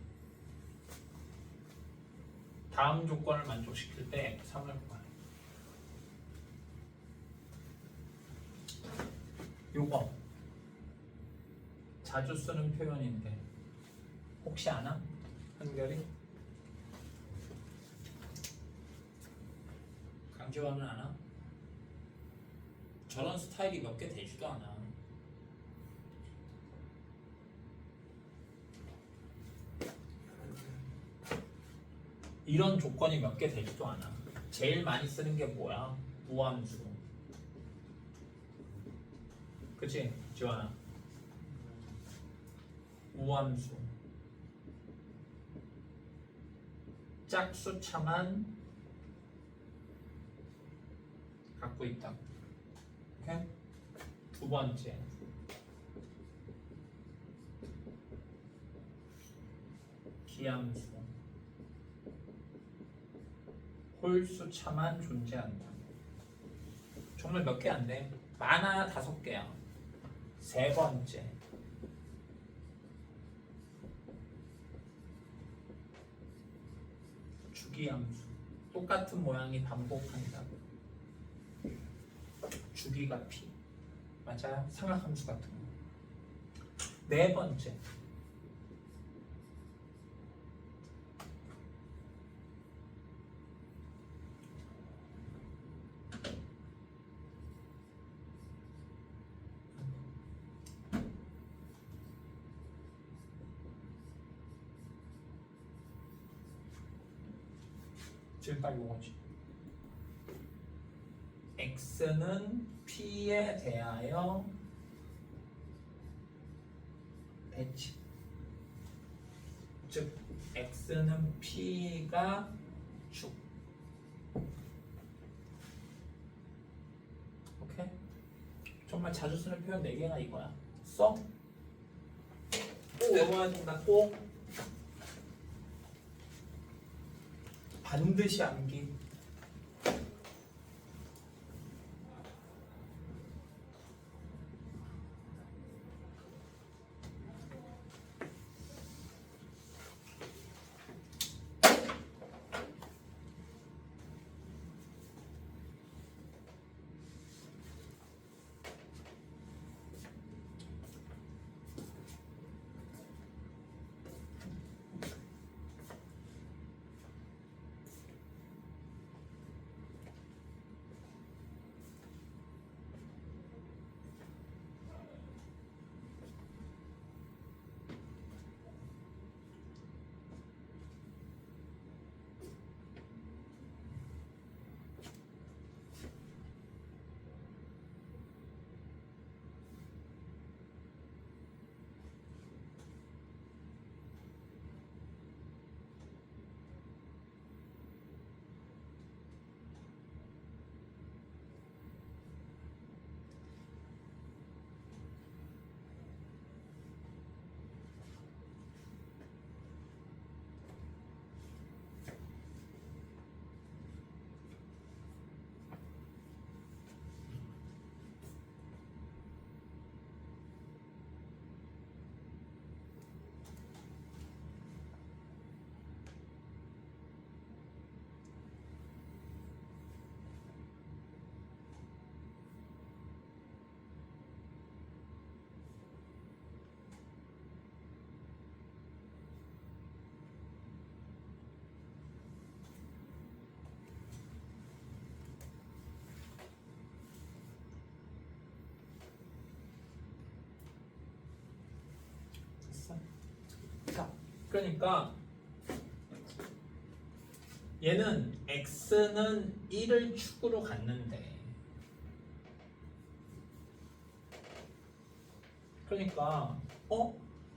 다음 조건을 만족시킬 때 3을 구하래. 요거 자주 쓰는 표현인데 혹시 아나? 한결이? 강지원은 아나? 저런 스타일이 몇 개 되지도 않아. 이런 조건이 몇 개 되지도 않아. 제일 많이 쓰는 게 뭐야? 무함수. 그치? 지원아. 무함수. 짝수차만 갖고 있다. 오케이? 두 번째. 기함수. 홀수차만 존재한다. 정말 몇 개 안 돼. 많아야 5개야. 세 번째. 주기함수. 똑같은 모양이 반복한다고. 주기가 p. 맞아요? 삼각함수 같은 거. 네 번째. 지금 딱 이거지. x는 p에 대하여 대칭. 즉 x는 p가 축. 오케이? 정말 자주 쓰는 표현 4개가 이거야. 써? 꼭 외워야 된다. 꼭. 반드시 암기. 자, 그러니까 얘는 x는 1을 축으로 갔는데, 그러니까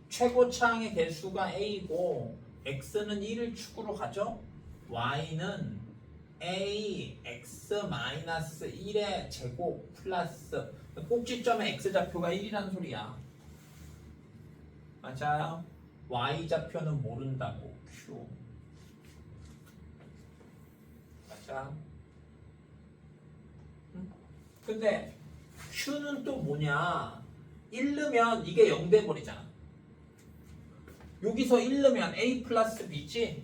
최고차항의 개수가 a이고 x는 1을 축으로 가죠. y는 a x-1의 제곱 플러스 꼭지점의 x좌표가 1이라는 소리야. 맞아요? y좌표는 모른다고. q. 맞아? 응? 근데 q는 또 뭐냐? 1 넣으면 이게 0 돼버리잖아. 여기서 1 넣으면 a 플러스 b지?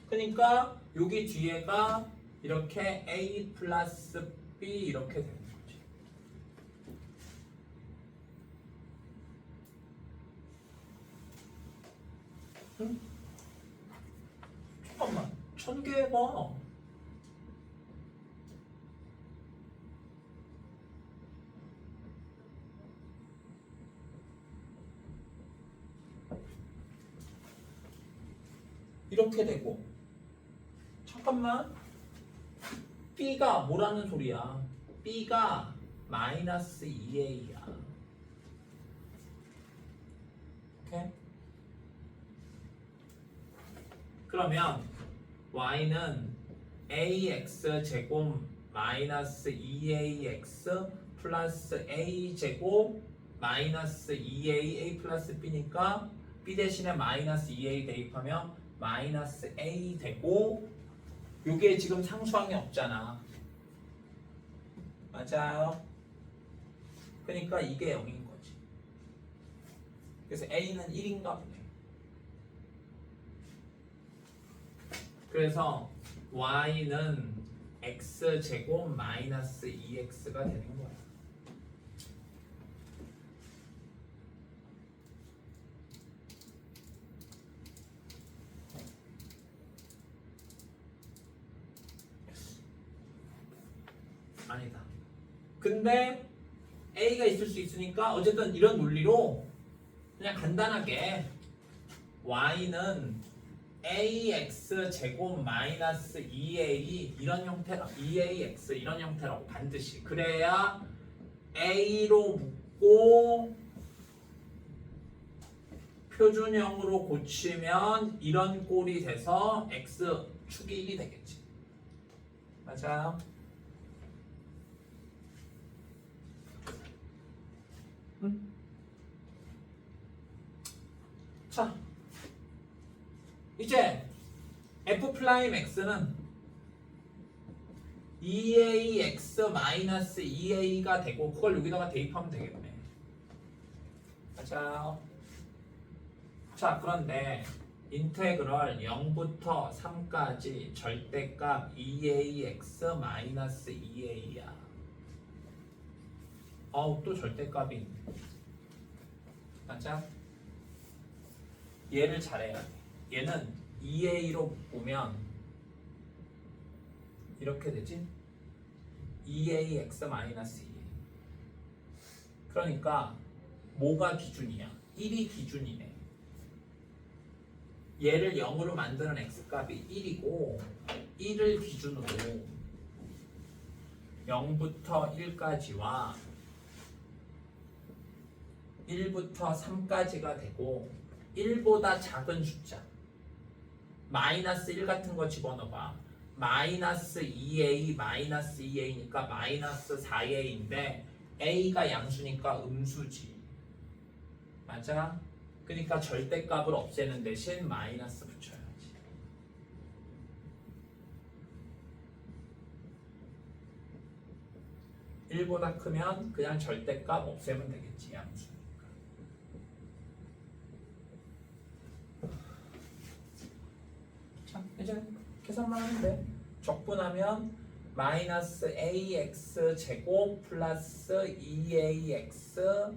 그러니까 여기 뒤에가 이렇게 a 플러스 b 이렇게 되는 거지. 응? 잠깐만, 1000개 해봐. 이렇게 되고, 잠깐만, b가 뭐라는 소리야? b가 마이너스 2a야. 오케이? 그러면 y는 ax 제곱 마이너스 2ax 플러스 a 제곱 마이너스 2a a 플러스 b니까 b 대신에 마이너스 2a 대입하면 마이너스 a 되고, 요게 지금 상수항이 없잖아. 맞아요. 그러니까 이게 0인 거지. 그래서 A는 1인가 보네. 그래서 Y는 X제곱 마이너스 2X가 되는 거야. 아니다. 근데 A가 있을 수 있으니까 어쨌든 이런 논리로 그냥 간단하게 Y는 AX 제곱 마이너스 2A 이런 형태라 2AX 이런 형태라고 반드시 그래야 A로 묶고 표준형으로 고치면 이런 꼴이 돼서 X 축이 1이 되겠지. 맞아요. 자, 이제 f 프라임 x는 2ax 마이너스 2a가 되고 그걸 여기다가 대입하면 되겠네. 맞아요. 자, 그런데 인테그럴 0부터 3까지 절대값 2ax 마이너스 2a야. 또 절대값이 있네. 맞아? 얘를 잘해야 돼. 얘는 2a로 묶으면 이렇게 되지? 2ax 마이너스 2a. 그러니까 뭐가 기준이야? 1이 기준이네. 얘를 0으로 만드는 x값이 1이고 1을 기준으로 0부터 1까지와 1부터 3까지가 되고 1보다 작은 숫자 마이너스 1 같은 거 집어넣어봐. 마이너스 2a 마이너스 2a니까 마이너스 4a인데 a가 양수니까 음수지. 맞아? 그러니까 절대값을 없애는 대신 마이너스 붙여야지. (1보다) 크면 그냥 절대값 없애면 되겠지. 양수. 자, 이제 계산만 하면 돼. 적분하면 마이너스 ax 제곱 플러스 2ax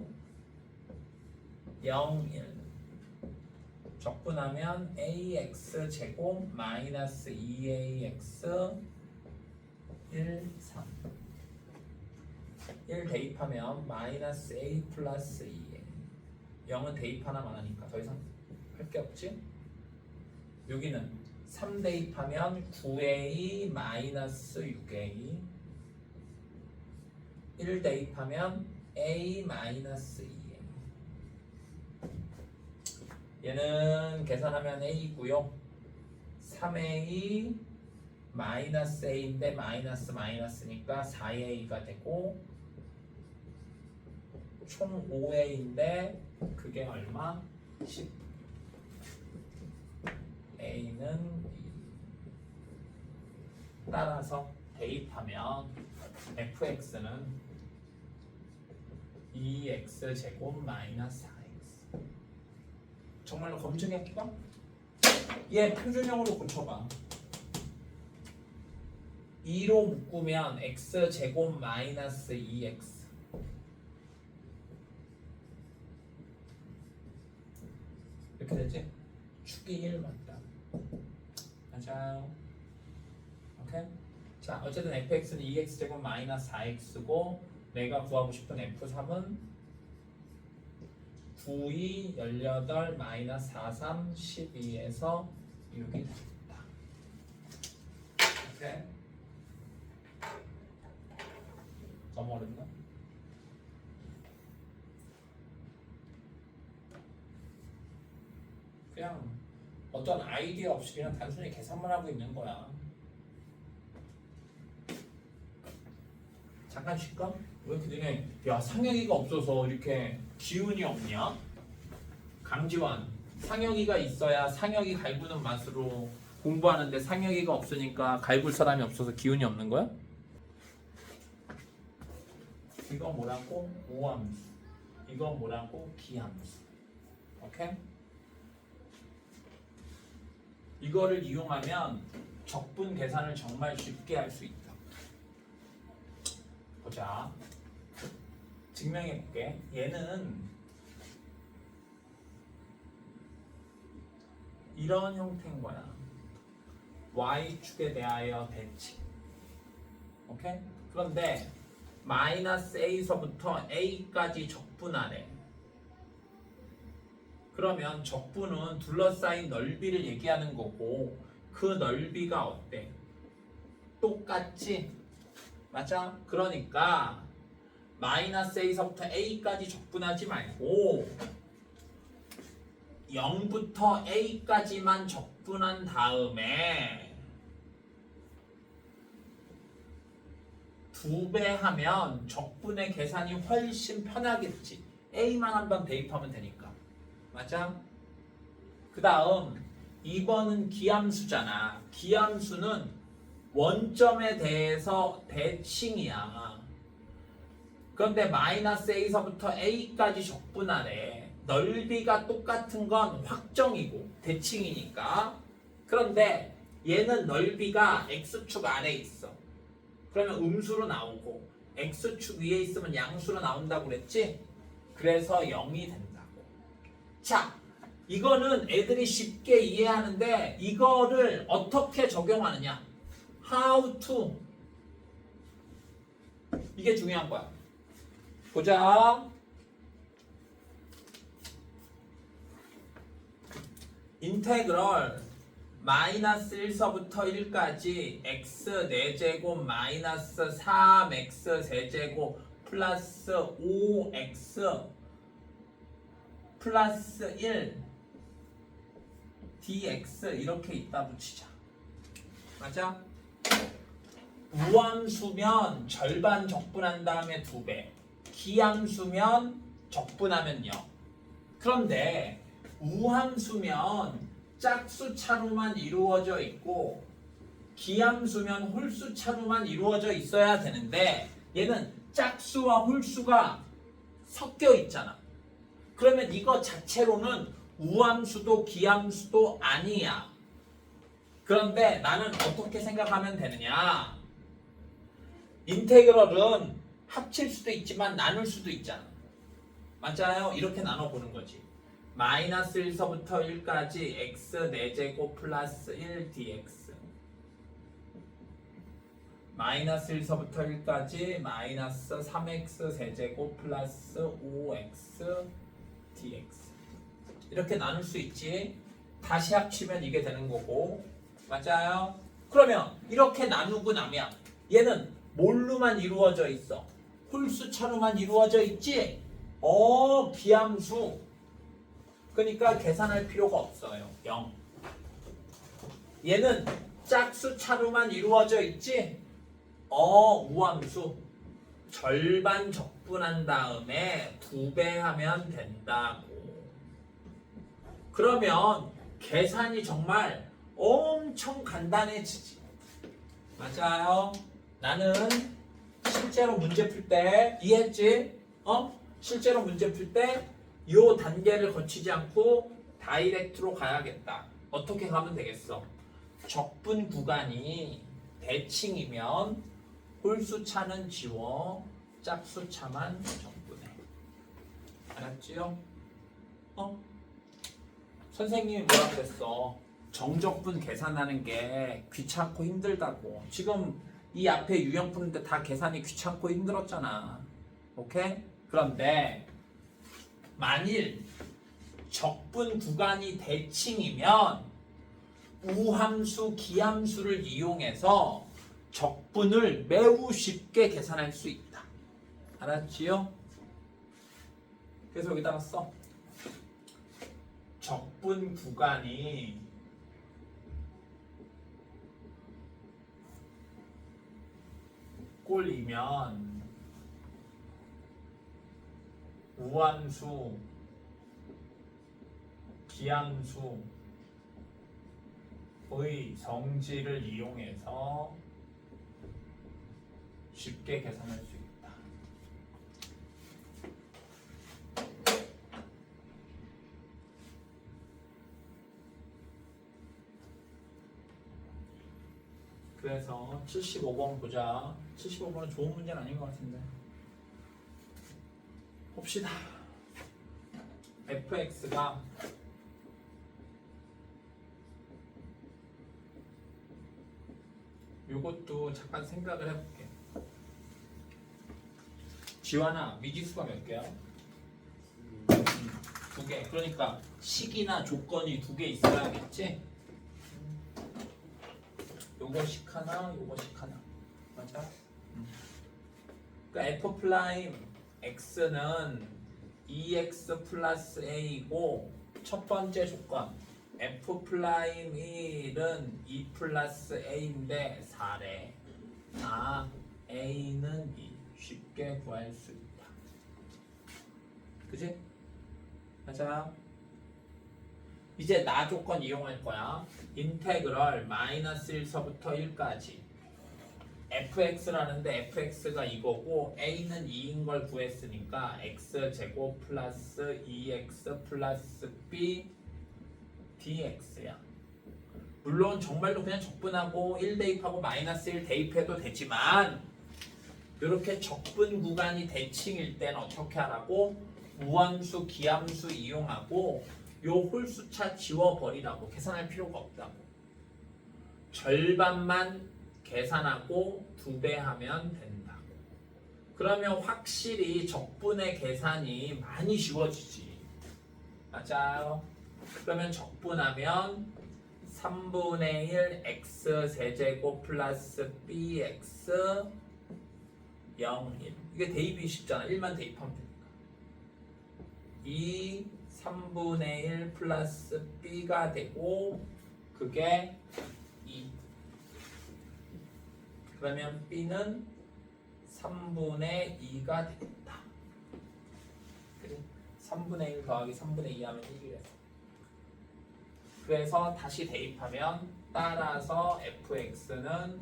0, 1 적분하면 ax 제곱 마이너스 2ax 1, 3 1 대입하면 마이너스 a 플러스 2a 0은 대입 하나만 하니까 더 이상 할 게 없지? 여기는 3 대입하면 9a 마이너스 6a 1 대입하면 a 마이너스 2a 얘는 계산하면 a고요 3a 마이너스 a인데 마이너스 마이너스니까 4a가 되고 총 5a인데 그게 얼마? 10 a는 2 따라서 대입하면 fx는 2x 제곱 마이너스 4x 정말로 검증해볼까? 얘 표준형으로 고쳐봐. 2로 묶으면 x 제곱 마이너스 2x 이렇게 되지? 축이 1 맞다. 맞아요. 오케이? 자, 어쨌든 fx는 2x 제곱 마이너스 4x고 내가 구하고 싶은 f3은 9, 2, 18, 마이너스 4, 3, 12에서 6이 됩니다. 오케이? 너무 어렵나? 그냥 어떤 아이디어 없이 그냥 단순히 계산만 하고 있는 거야. 잠깐 쉴까? 왜 이렇게 되네? 야, 상혁이가 없어서 이렇게 기운이 없냐? 강지원, 상혁이가 있어야 상혁이 갈구는 맛으로 공부하는데 상혁이가 없으니까 갈굴 사람이 없어서 기운이 없는 거야? 이거 뭐라고? 우함수. 이거 뭐라고? 기함수. 오케이? 이거를 이용하면 적분 계산을 정말 쉽게 할 수 있다. 보자. 증명해 볼게. 얘는 이런 형태인 거야. y축에 대하여 대칭. 오케이? 그런데 마이너스 a서부터 a까지 적분하래. 그러면 적분은 둘러싸인 넓이를 얘기하는 거고 그 넓이가 어때? 똑같지? 맞아? 그러니까 마이너스 a서부터 a까지 적분하지 말고 0부터 a까지만 적분한 다음에 2배 하면 적분의 계산이 훨씬 편하겠지. a만 한번 대입하면 되니까. 맞아? 그 다음 2번은 기함수잖아. 기함수는 원점에 대해서 대칭이야. 그런데 마이너스 a서부터 a까지 적분하래. 넓이가 똑같은 건 확정이고 대칭이니까. 그런데 얘는 넓이가 x축 아래에 있어. 그러면 음수로 나오고 x축 위에 있으면 양수로 나온다고 그랬지? 그래서 0이 된다고. 자, 이거는 애들이 쉽게 이해하는데 이거를 어떻게 적용하느냐? How to. 이게 중요한 거야. 보자. 인테그럴 마이너스 1서부터 1까지 x 4제곱 마이너스 3x 세제곱 플러스 5x 플러스 1 dx 이렇게 있다 붙이자. 맞아? 우함수면 절반 적분한 다음에 2배, 기함수면 적분하면 0. 그런데 우함수면 짝수차로만 이루어져 있고 기함수면 홀수차로만 이루어져 있어야 되는데 얘는 짝수와 홀수가 섞여 있잖아. 그러면 이거 자체로는 우함수도 기함수도 아니야. 그런데 나는 어떻게 생각하면 되느냐? 인테그럴은 합칠 수도 있지만 나눌 수도 있잖아. 맞아요? 이렇게 나눠보는 거지. 마이너스 1서부터 1까지 x 4제곱 플러스 1 dx 마이너스 1서부터 1까지 마이너스 3x 세제곱 플러스 5x dx 이렇게 나눌 수 있지. 다시 합치면 이게 되는 거고. 맞아요? 그러면 이렇게 나누고 나면 얘는 뭘로만 이루어져 있어? 홀수차로만 이루어져 있지? 기함수. 그러니까 계산할 필요가 없어요. 0. 얘는 짝수차로만 이루어져 있지? 우함수. 절반 적분한 다음에 2배 하면 된다고. 그러면 계산이 정말 엄청 간단해지지. 맞아요? 나는 실제로 문제 풀 때 이해했지? 실제로 문제 풀 때 이 단계를 거치지 않고 다이렉트로 가야겠다. 어떻게 가면 되겠어? 적분 구간이 대칭이면 홀수차는 지워 짝수차만 적분해. 알았지요? 선생님이 뭐라 그랬어? 정적분 계산하는 게 귀찮고 힘들다고. 지금 이 앞에 유형 푸는데 다 계산이 귀찮고 힘들었잖아. 오케이? 그런데 만일 적분 구간이 대칭이면 우함수, 기함수를 이용해서 적분을 매우 쉽게 계산할 수 있다. 알았지요? 그래서 여기다가 써. 적분 구간이 꼴이면 우함수, 기함수의 성질을 이용해서 쉽게 계산할 수 있다. 그래서 75번 보자. 75번은 좋은 문제는 아닌 것 같은데. 봅시다. fx가 요것도 잠깐 생각을 해볼게. 지환아, 미지수가 몇 개야? 2개. 그러니까 식이나 조건이 2개 있어야겠지? 요거식 하나, 요거식 하나. 맞아? 그러니까 f 프라임 x는 2x 플러스 a이고 첫 번째 조건 f 프라임 1은 2 플러스 a인데 4래. 아, a는 2. 쉽게 구할 수 있다. 그지? 맞아. 이제 나 조건 이용할 거야. 인테그럴 마이너스 1서부터 1까지 fx라는데 fx가 이거고 a는 2인 걸 구했으니까 x제곱 플러스 2x 플러스 b dx야. 물론 정말로 그냥 적분하고 1 대입하고 마이너스 1 대입해도 되지만 이렇게 적분 구간이 대칭일 때는 어떻게 하라고? 무함수, 기함수 이용하고 요 홀수차 지워버리라고. 계산할 필요가 없다고. 절반만 계산하고 2배 하면 된다고. 그러면 확실히 적분의 계산이 많이 쉬워지지. 맞아요. 그러면 적분하면 3분의 1 x 세제곱 플러스 bx 0, 1. 이게 대입이 쉽잖아. 1만 대입하면 되니까. 2, 3분의 1 플러스 b가 되고 그게 2. 그러면 b는 3분의 2가 되겠다. 그래? 3분의 1 더하기 3분의 2 하면 1이래서. 그래서 다시 대입하면 따라서 fx는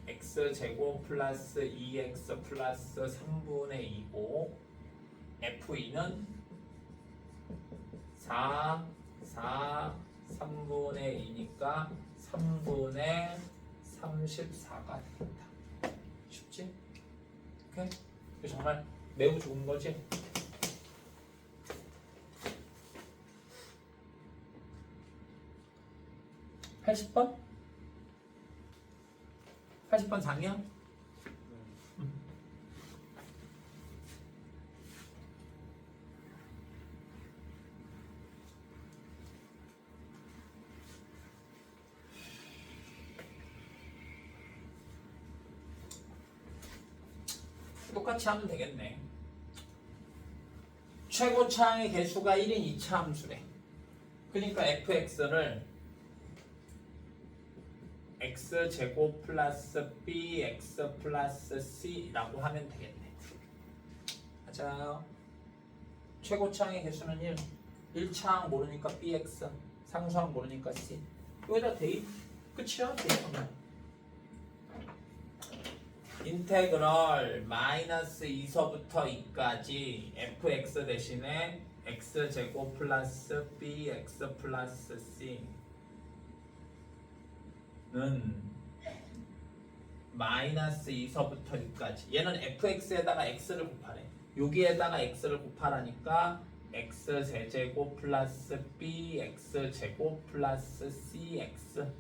x제곱 플러스 2x 플러스 3분의 2고 f2는 4, 3분의 2니까 3분의 34가 되겠다. 쉽지? 오케이? 이거 정말 매우 좋은 거지? (80번) 80번 장이야? 똑같이 하면 되겠네. 최고차항의 개수가 1인 2차 함수래. 그러니까 fx를 x제곱 플러스 bx 플러스 c라고 하면 되겠네. 맞아요. 최고차항의 개수는 1. 1차항 모르니까 bx, 상수항 모르니까 c. 여기다 대입. 끝이야. 대입하면. 인테그럴 마이너스 2서부터 2까지 fx 대신에 x제곱 플러스 bx 플러스 c는 마이너스 2서부터 2까지. 얘는 fx에다가 x를 곱하래. 여기에다가 x를 곱하라니까 x 세제곱 플러스 bx 제곱 플러스 cx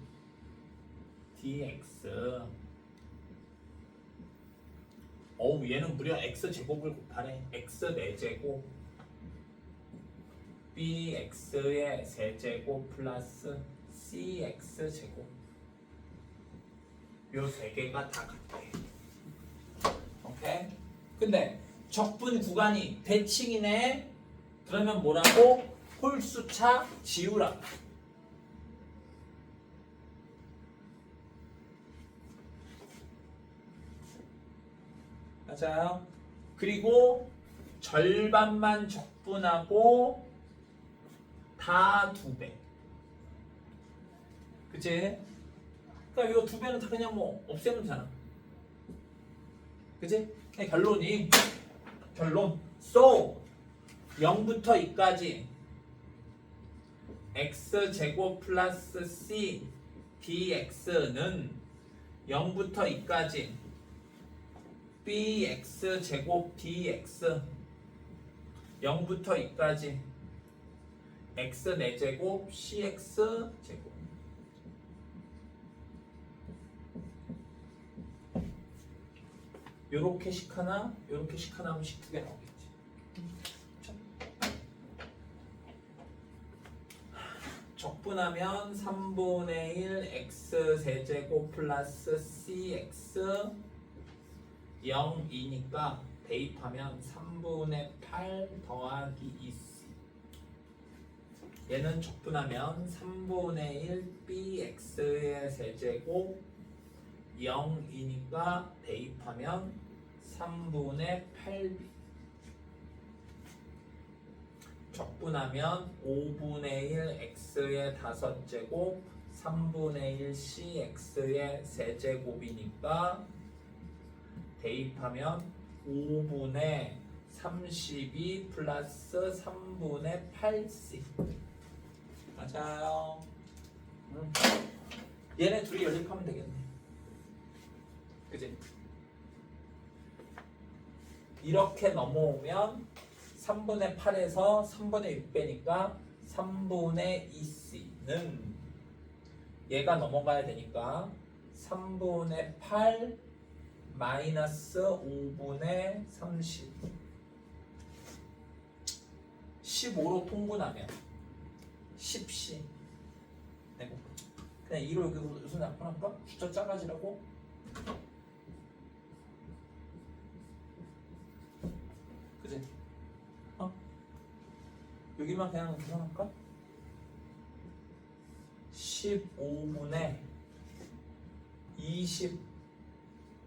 dx. 어우, 얘는 무려 x 제곱을 곱하래. x 4제곱 bx의 세제곱 플러스 cx 제곱. 요 세 개가 다 같대. 오케이? 근데 적분 구간이 대칭이네. 그러면 뭐라고? 홀수차 지우라. 맞아요. 그리고 절반만 적분하고 다 2배. 그치? 그러니까 이거 2배는 다 그냥 뭐 없애면 되잖아. 그치? 결론. So 0부터 2까지 x제곱 플러스 c dx는 0부터 2까지 bx 제곱 dx 0부터 2까지 x 4제곱 cx 제곱 요렇게 식 하나 요렇게 식 하나 하면 식 2개 나오겠지. 적분하면 3분의 1 x 세제곱 플러스 cx 0이니까 대입하면 3분의 8 더하기 2c 얘는 적분하면 3분의 1 bx의 세제곱 0이니까 대입하면 3분의 8b 적분하면 5분의 1 x의 5제곱 3분의 1 cx의 세제곱이니까 대입하면 5분의 32 플러스 3분의 8c 맞아요. 얘네 둘이 연립하면 되겠네. 그치? 이렇게 넘어오면 3분의 8에서 3분의 6 빼니까 3분의 2c는 얘가 넘어가야 되니까 3분의 8 마이너스 5분의 30 15로 통분하면 10c 되고 그냥 2로 여기 무슨 약분할까? 숫자 작아지라고? 그치? 여기만 그냥 계산할까? 15분의 20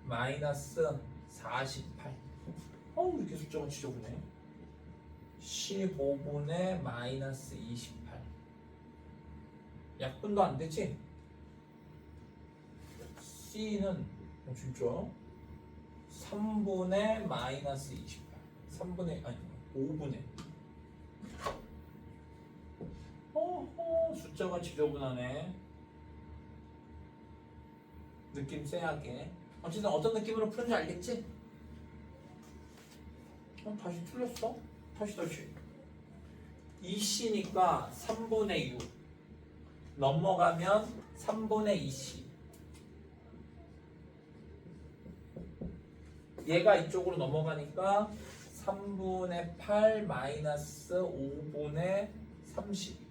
마이너스 48 이렇게 숫자가 지저분해. 15분의 마이너스 28 약분도 안 되지? C는 진짜 3분의 마이너스 28 3분의 아니 5분의 숫자가 지저분하네. 느낌 쎄하게. 어쨌든 어떤 느낌으로 푸는지 알겠지? 다시 틀렸어? 다시 2c니까 3분의 6 넘어가면 3분의 2c 얘가 이쪽으로 넘어가니까 3분의 8 마이너스 5분의 30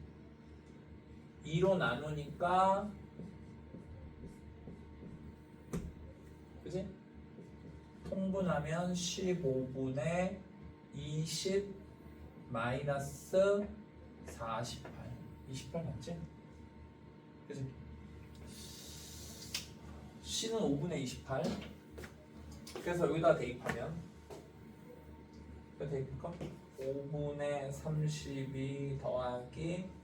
2로 나누니까 그치? 통분하면 15분의 20 마이너스 48 28 맞지? 그치? C는 5분의 28 그래서 여기다 대입하면 대입할까? 5분의 32 더하기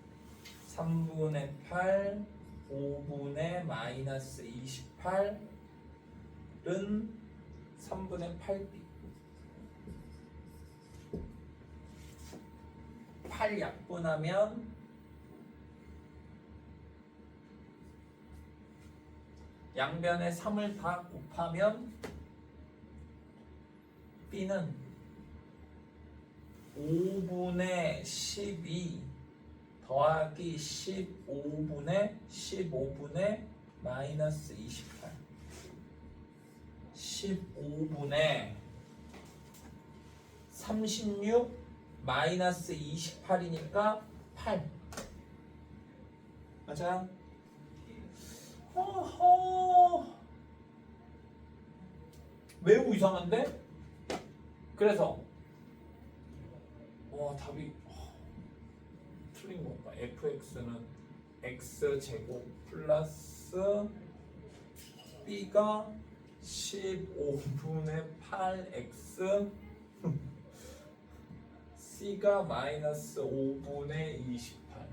3분의 8 5분의 마이너스 28은 3분의 8b 8 약분하면 양변에 3을 다 곱하면 b는 5분의 12 더하기 15분의 마이너스 28 15분의 36 마이너스 28이니까 8 맞아요? 매우 이상한데? 그래서 답이 틀린 건가? fx는 x제곱 플러스 b가 15분의 8x c가 마이너스 5분의 28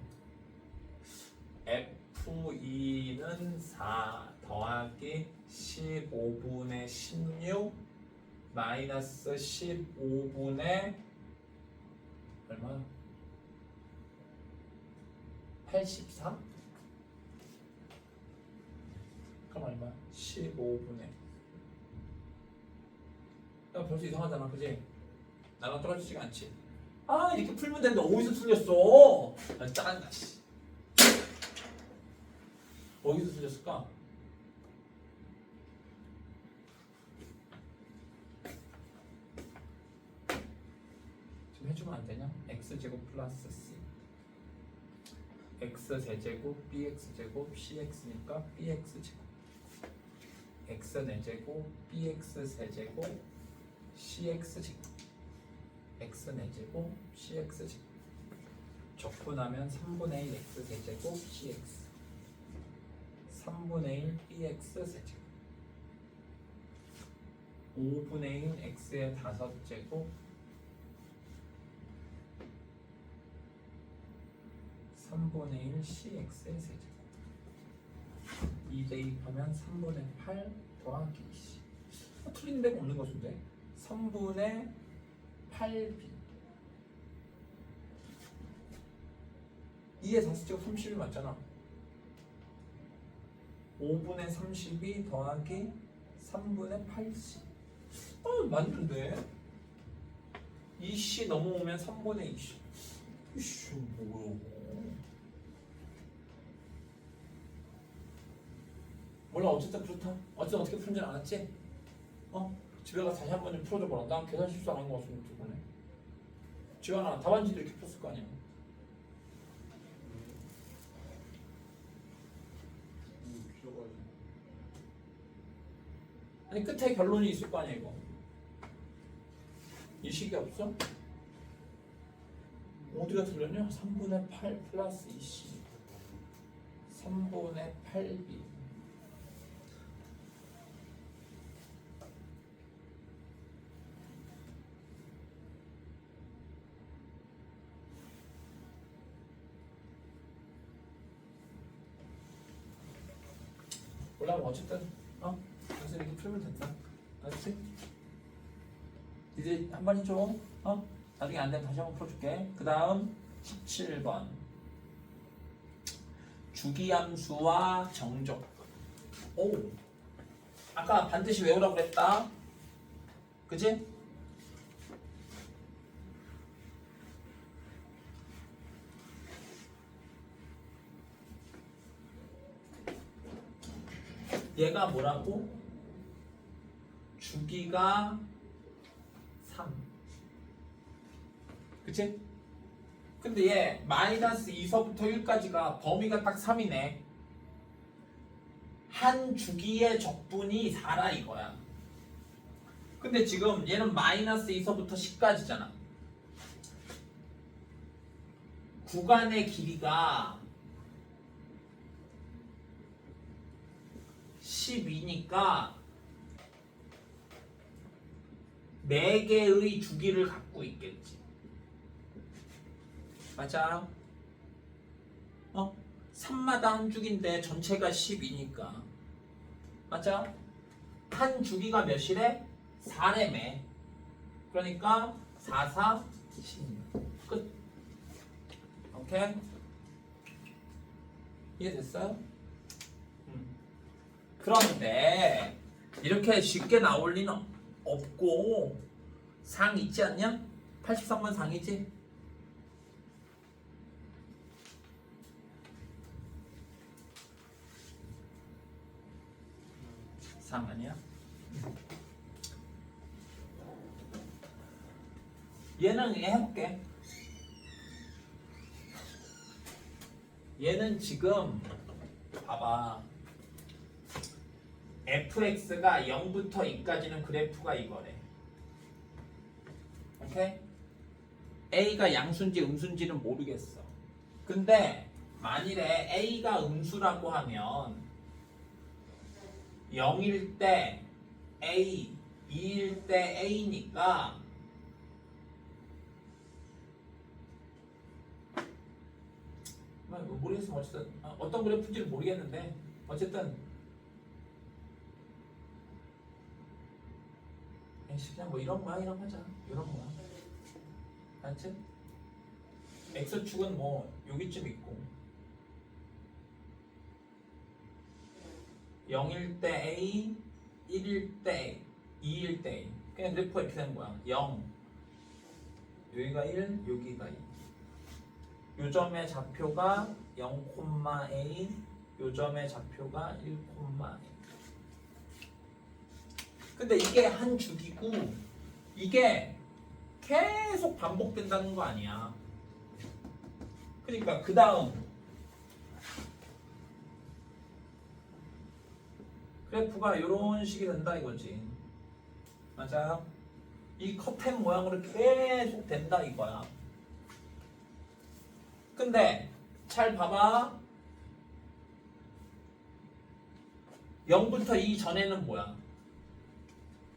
f2는 4 더하기 15분의 16 마이너스 15분의 얼마? 84? 그럼 얼마? 15분의. 야 벌써 이상하잖아, 그지? 나랑 떨어지지가 않지. 아 이렇게 풀면 되는데 어디서 틀렸어? 아 짜증나. 씨. 어디서 틀렸을까? 좀 해주면 안 되냐? x제곱 플러스 c x 세제곱 bx 제곱 cx니까 bx 제곱 x 4제곱 bx 세제곱 cx 제곱 x 4제곱 cx 제곱 적분하면 3분의 1 x 세제곱 cx 3분의 1 bx 세제곱 5분의 1 x의 5제곱 3분의 1 cx의 세제곱 2 대입하면 3분의 8 더하기 20 틀린 데가 없는 것인데 3분의 8b 2의 4제곱 30이 맞잖아 5분의 32 더하기 3분의 8c 맞는데 2c 넘어오면 3분의 20 이씨 뭐야 몰라 어쨌든 그렇다 어쨌든 어떻게 푸는지 알았지? 집에 가서 다시 한 번 좀 풀어줘 보라 난 계산 실수 안 한 거 같으면 두 번에 지환아 답안지도 이렇게 폈을 거 아니야 길어가지고. 아니 끝에 결론이 있을 거 아니야 이거 이 식이 없어? 어디가 틀렸냐? 3분의 8 플러스 20 3분의 8b 몰라 뭐 어쨌든 그래서 이렇게 풀면 된다 알았지? 이제 한 번 해줘 나중에 안 되면 다시 한 번 풀어줄게 그 다음 17번 주기함수와 정적 오 아까 반드시 외우라고 그랬다 그치? 얘가 뭐라고? 주기가 3 그치? 근데 얘 마이너스 2서부터 1까지가 범위가 딱 3이네 한 주기의 적분이 4라 이거야 근데 지금 얘는 마이너스 2서부터 10까지잖아 구간의 길이가 12니까 4개의 주기를 갖고 있겠지 맞아? 3마다 한 주기인데 전체가 12니까 맞아? 한 주기가 몇이래? 4래매 그러니까 4, 4, 16 끝 오케이? 이해됐어요? 그런데 이렇게 쉽게 나올 리는 없고 상 있지 않냐? 83번 상이지? 상 아니야? 얘는 해볼게 얘는 지금 봐봐 fx가 0부터 2까지는 그래프가 이거래 오케이? a가 양수인지 음수인지는 모르겠어 근데 만일에 a가 음수라고 하면 0일 때 a, 2일 때 a니까 모르겠어 어쨌든 어떤 그래프인지는 모르겠는데 어쨌든 그냥 뭐 이런 거야 이런 하자 이런 거야 알지? x축은 뭐 여기쯤 있고 0일 때 A, 1일 때 A, 2일 때 A. 그냥 그래프가 이렇게 되는 거야. 0. 여기가 1, 여기가 2. 요 점의 좌표가 0,A, 요 점의 좌표가 1,A. 근데 이게 한 주기고 이게 계속 반복된다는 거 아니야. 그러니까 그 다음 그래프가 이런 식이 된다 이거지. 맞아요? 이 커튼 모양으로 계속 된다 이거야. 근데 잘 봐봐. 0부터 2 전에는 뭐야?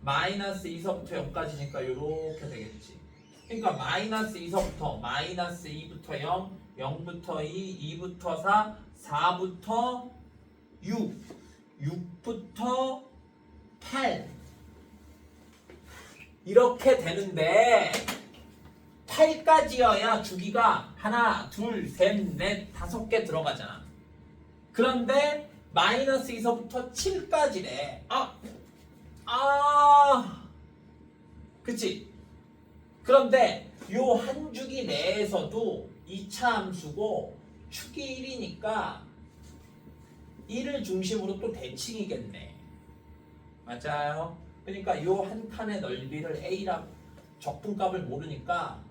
마이너스 2서부터 0까지니까 이렇게 되겠지. 그러니까 마이너스 2서부터 마이너스 2부터 0, 0부터 2, 2부터 4, 4부터 6, 6부터 8 이렇게 되는데 8까지여야 주기가 하나, 둘, 셋, 넷, 5개 들어가잖아. 그런데 마이너스 2서부터 7까지래. 그치? 그런데 요 한 주기 내에서도 2차 함수고 축이 1이니까 1을 중심으로 또 대칭이겠네. 맞아요? 그러니까 요 한 칸의 넓이를 A라고 적분값을 모르니까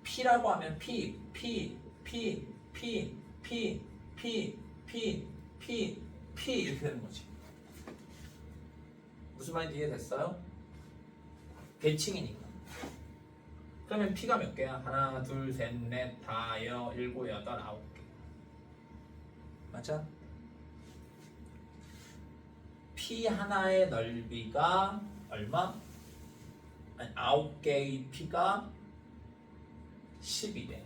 P라고 하면 P 이렇게 되는 거지. 무슨 말인지 이해됐어요? 대칭이니까. 그러면 P가 몇 개야? 하나, 둘, 셋, 넷, 다, 여, 일곱, 여덟, 아홉 개. 맞아? P 하나의 넓이가 얼마? 아니, 9개의 P가 10이래.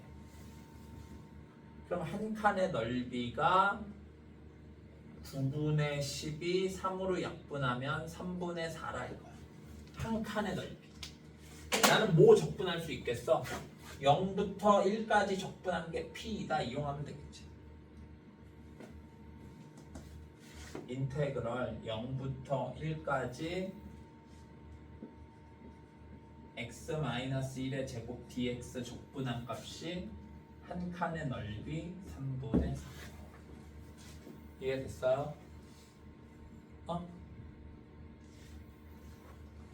그럼 한 칸의 넓이가 9분의 10이 3으로 약분하면 3분의 4라 이거야. 한 칸의 넓이. 나는 뭐 적분할 수 있겠어? 0부터 1까지 적분한 게 P이다 이용하면 되겠지. 인테그럴 0부터 1까지 x-1의 제곱 dx 적분한 값이 한 칸의 넓이 3분의 4. 이해됐어요?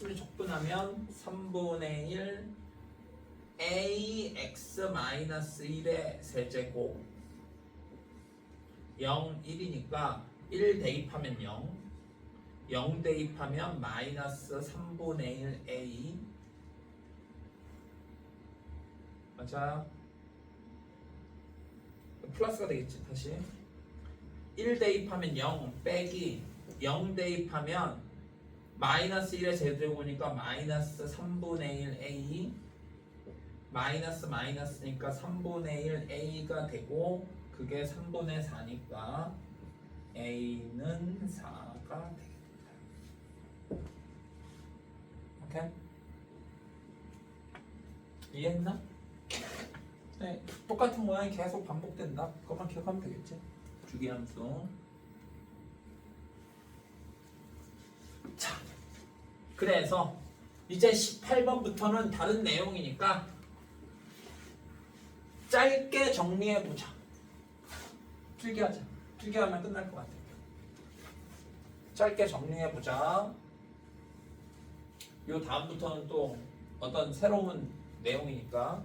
우리 적분하면 3분의 1 ax-1의 세제곱 0, 1이니까 1 대입하면 0, 0 대입하면 마이너스 3분의 1 a. 맞아요? 플러스가 되겠지. 다시 1 대입하면 0 빼기 0 대입하면 마이너스 1의 제곱이니까 마이너스 3분의 1 a, 마이너스 마이너스니까 3분의 1 a가 되고 그게 3분의 4니까 a는 4가 되겠다. 오케이? 이해했나? 네, 똑같은 모양이 계속 반복된다. 그것만 기억하면 되겠지. 주기함수. 자, 그래서 이제 18번부터는 다른 내용이니까 짧게 정리해보자. 길게 하자. 길게 하면 끝날 것 같아. 짧게 정리해보자. 요 다음부터는 또 어떤 새로운 내용이니까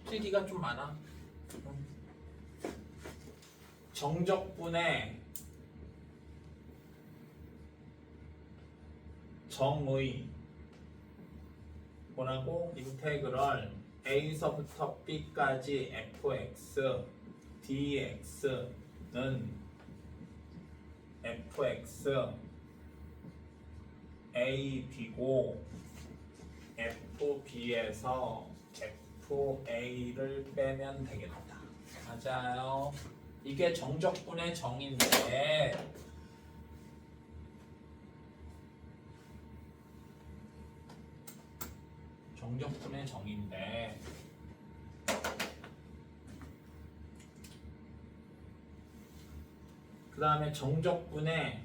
필기가 좀 많아. 정적분의 정의 뭐라고? 인테그럴 a서부터 b까지 fx dx는 fx a b고 fb에서 fa를 빼면 되겠다. 맞아요. 이게 정적분의 정인데 그 다음에 정적분의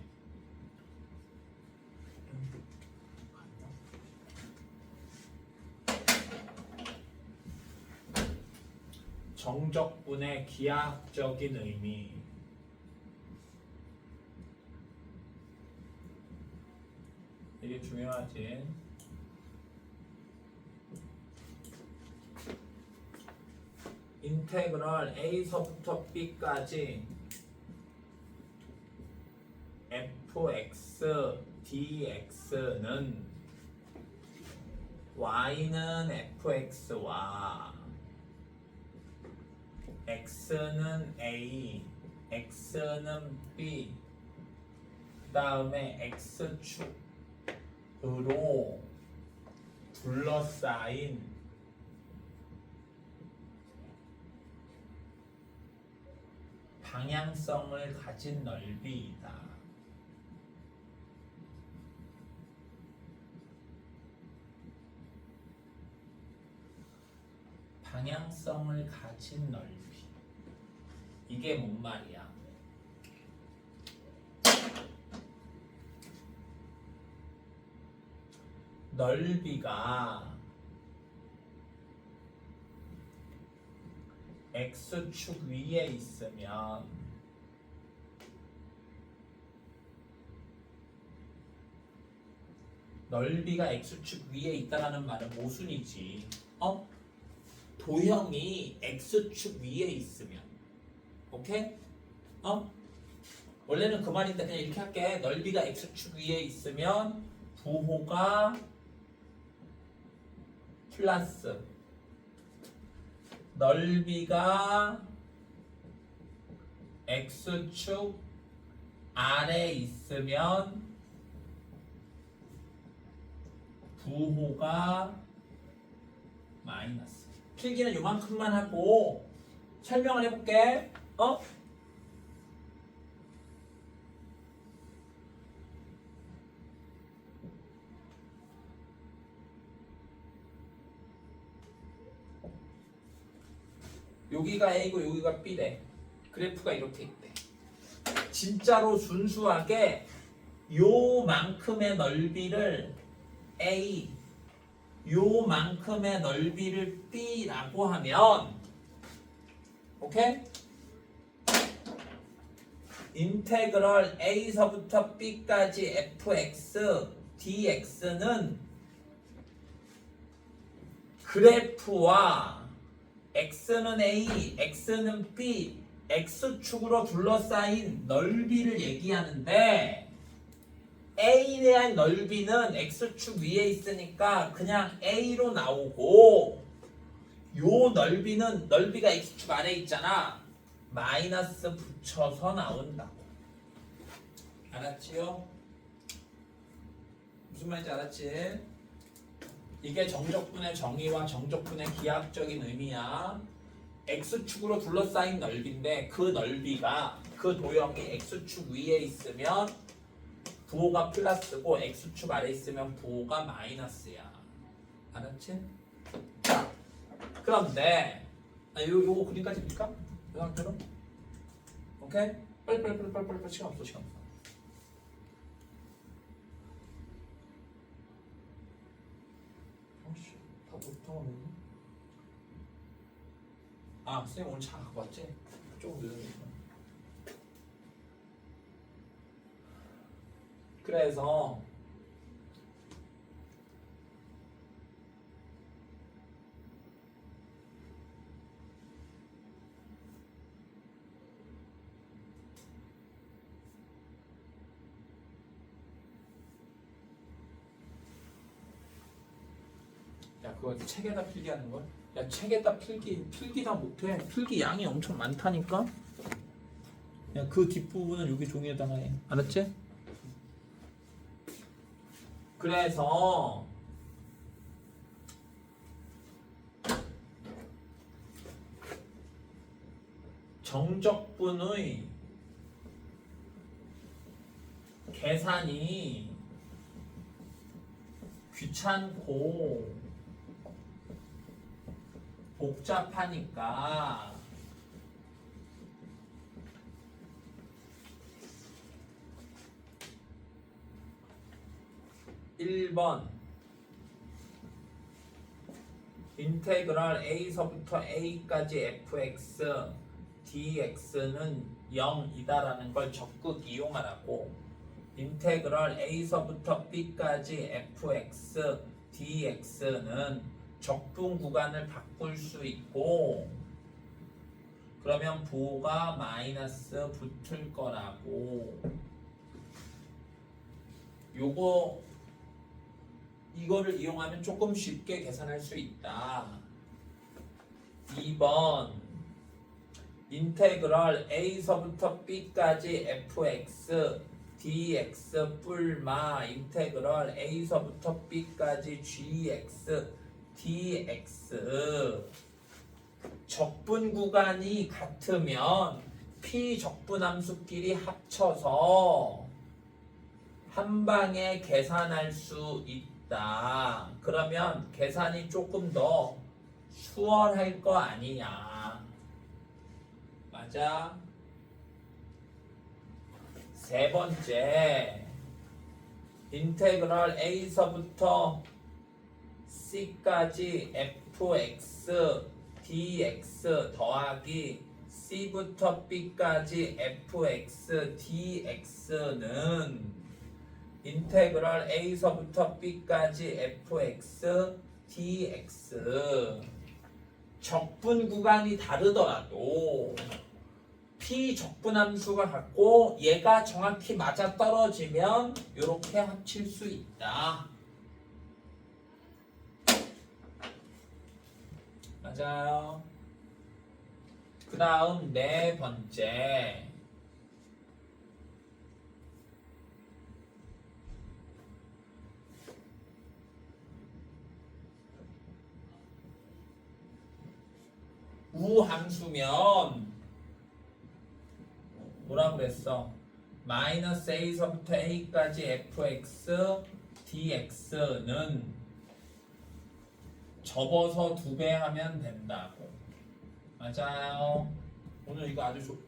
정적분의 기하학적인 의미. 이게 중요하지. 인테그럴 A서부터 B까지 fx dx는 y는 fx와 x는 a, x는 b, 그 다음에 x축으로 둘러싸인 방향성을 가진 넓이이다. 방향성을 가진 넓이. 이게 뭔 말이야? 넓이가 x축 위에 있으면 넓이가 x축 위에 있다라는 말은 모순이지. 도형이 x축 위에 있으면, 오케이? 원래는 그 말인데 그냥 이렇게 할게. 넓이가 x축 위에 있으면 부호가 플러스, 넓이가 x축 아래 있으면 부호가 마이너스. 필기는 요만큼만 하고 설명을 해볼게. 여기가 A고 여기가 B래. 그래프가 이렇게 있대. 진짜로 순수하게 요만큼의 넓이를 A, 요만큼의 넓이를 B라고 하면, 오케이? 인테그럴 A서부터 B까지 fx dx는 그래프와 x는 A, x는 B, x축으로 둘러싸인 넓이를 얘기하는데, A에 대한 넓이는 x축 위에 있으니까 그냥 A로 나오고, 요 넓이는 넓이가 x축 아래 있잖아. 마이너스 붙여서 나온다고. 알았지요? 무슨 말인지 알았지? 이게 정적분의 정의와 정적분의 기하학적인 의미야. x축으로 둘러싸인 넓이인데 그 넓이가, 그 도형이 x축 위에 있으면 부호가 플러스고 x축 아래 있으면 부호가 마이너스야. 알았지? 자, 그런데 요거 그림까지 볼까? 이 상태로? 오케이? 빨리 시간 없어. 아씨, 다 못하네. 선생님 오늘 차 갖고 왔지? 조금 늦었네. 그래서 야, 그거 책에다 필기하는 걸? 야, 책에다 필기 다 못해. 필기 양이 엄청 많다니까. 야, 그 뒷부분은 여기 종이에다가 해. 알았지? 그래서 정적분의 계산이 귀찮고 복잡하니까 1번 인테그랄 a서부터 a까지 fx dx는 0이다라는 걸 적극 이용하라고. 인테그랄 a서부터 b까지 fx dx는 적분 구간을 바꿀 수 있고, 그러면 부호가 마이너스 붙을 거라고. 이거를 이용하면 조금 쉽게 계산할 수 있다. 2번 인테그랄 a서부터 b까지 fx dx 뿔마 인테그랄 a서부터 b까지 gx dx 적분 구간이 같으면 피적분함수끼리 합쳐서 한 방에 계산할 수 있다. 그러면 계산이 조금 더 수월할 거 아니냐. 맞아? 세 번째 인테그랄 a서부터 c까지 fx dx 더하기 c부터 b까지 fx dx는 인테그랄 a서부터 b까지 fx dx 적분 구간이 다르더라도 피적분함수가 같고 얘가 정확히 맞아 떨어지면 이렇게 합칠 수 있다. 맞아요. 그 다음 네 번째 우함수면 뭐라 그랬어? 마이너스 a서부터 a까지 fx dx는 접어서 2배 하면 된다고. 맞아요. 오늘 이거 아주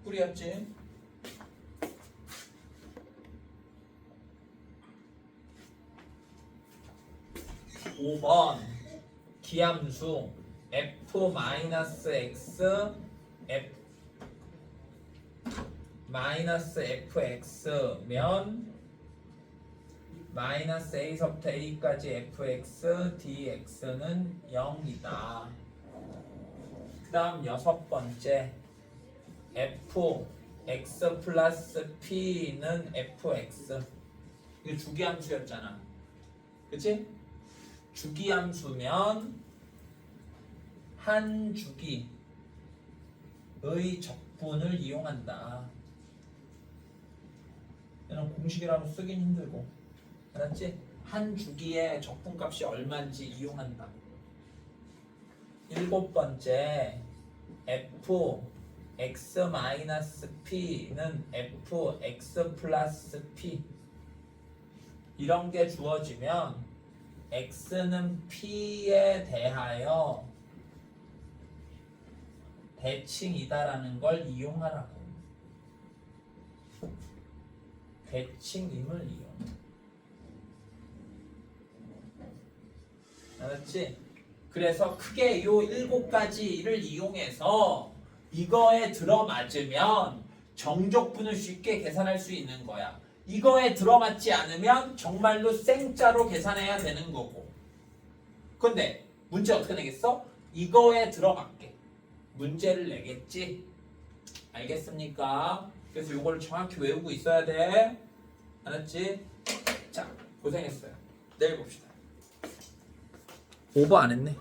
꿀이었지? (5번) 기함수 f-x fx면 마이너스 a서부터 a까지 fx dx는 0이다. 그 다음 여섯 번째 f x 플러스 p는 fx. 이거 주기함수였잖아. 그치? 주기함수면 한 주기의 적분을 이용한다. 얘는 공식이라고 쓰긴 힘들고, 알았지? 한 주기의 적분값이 얼마인지 이용한다. 일곱 번째 f x 마이너스 p는 f x 플러스 p. 이런 게 주어지면 x는 p에 대하여 대칭이다라는 걸 이용하라고. 대칭임을 이용. 알았지? 그래서 크게 요 7가지를 이용해서 이거에 들어맞으면 정적분을 쉽게 계산할 수 있는 거야. 이거에 들어맞지 않으면 정말로 생짜로 계산해야 되는 거고. 근데 문제 어떻게 내겠어? 이거에 들어맞게 문제를 내겠지. 알겠습니까? 그래서 이걸 정확히 외우고 있어야 돼. 알았지? 자, 고생했어요. 내일 봅시다. 오버 안 했네.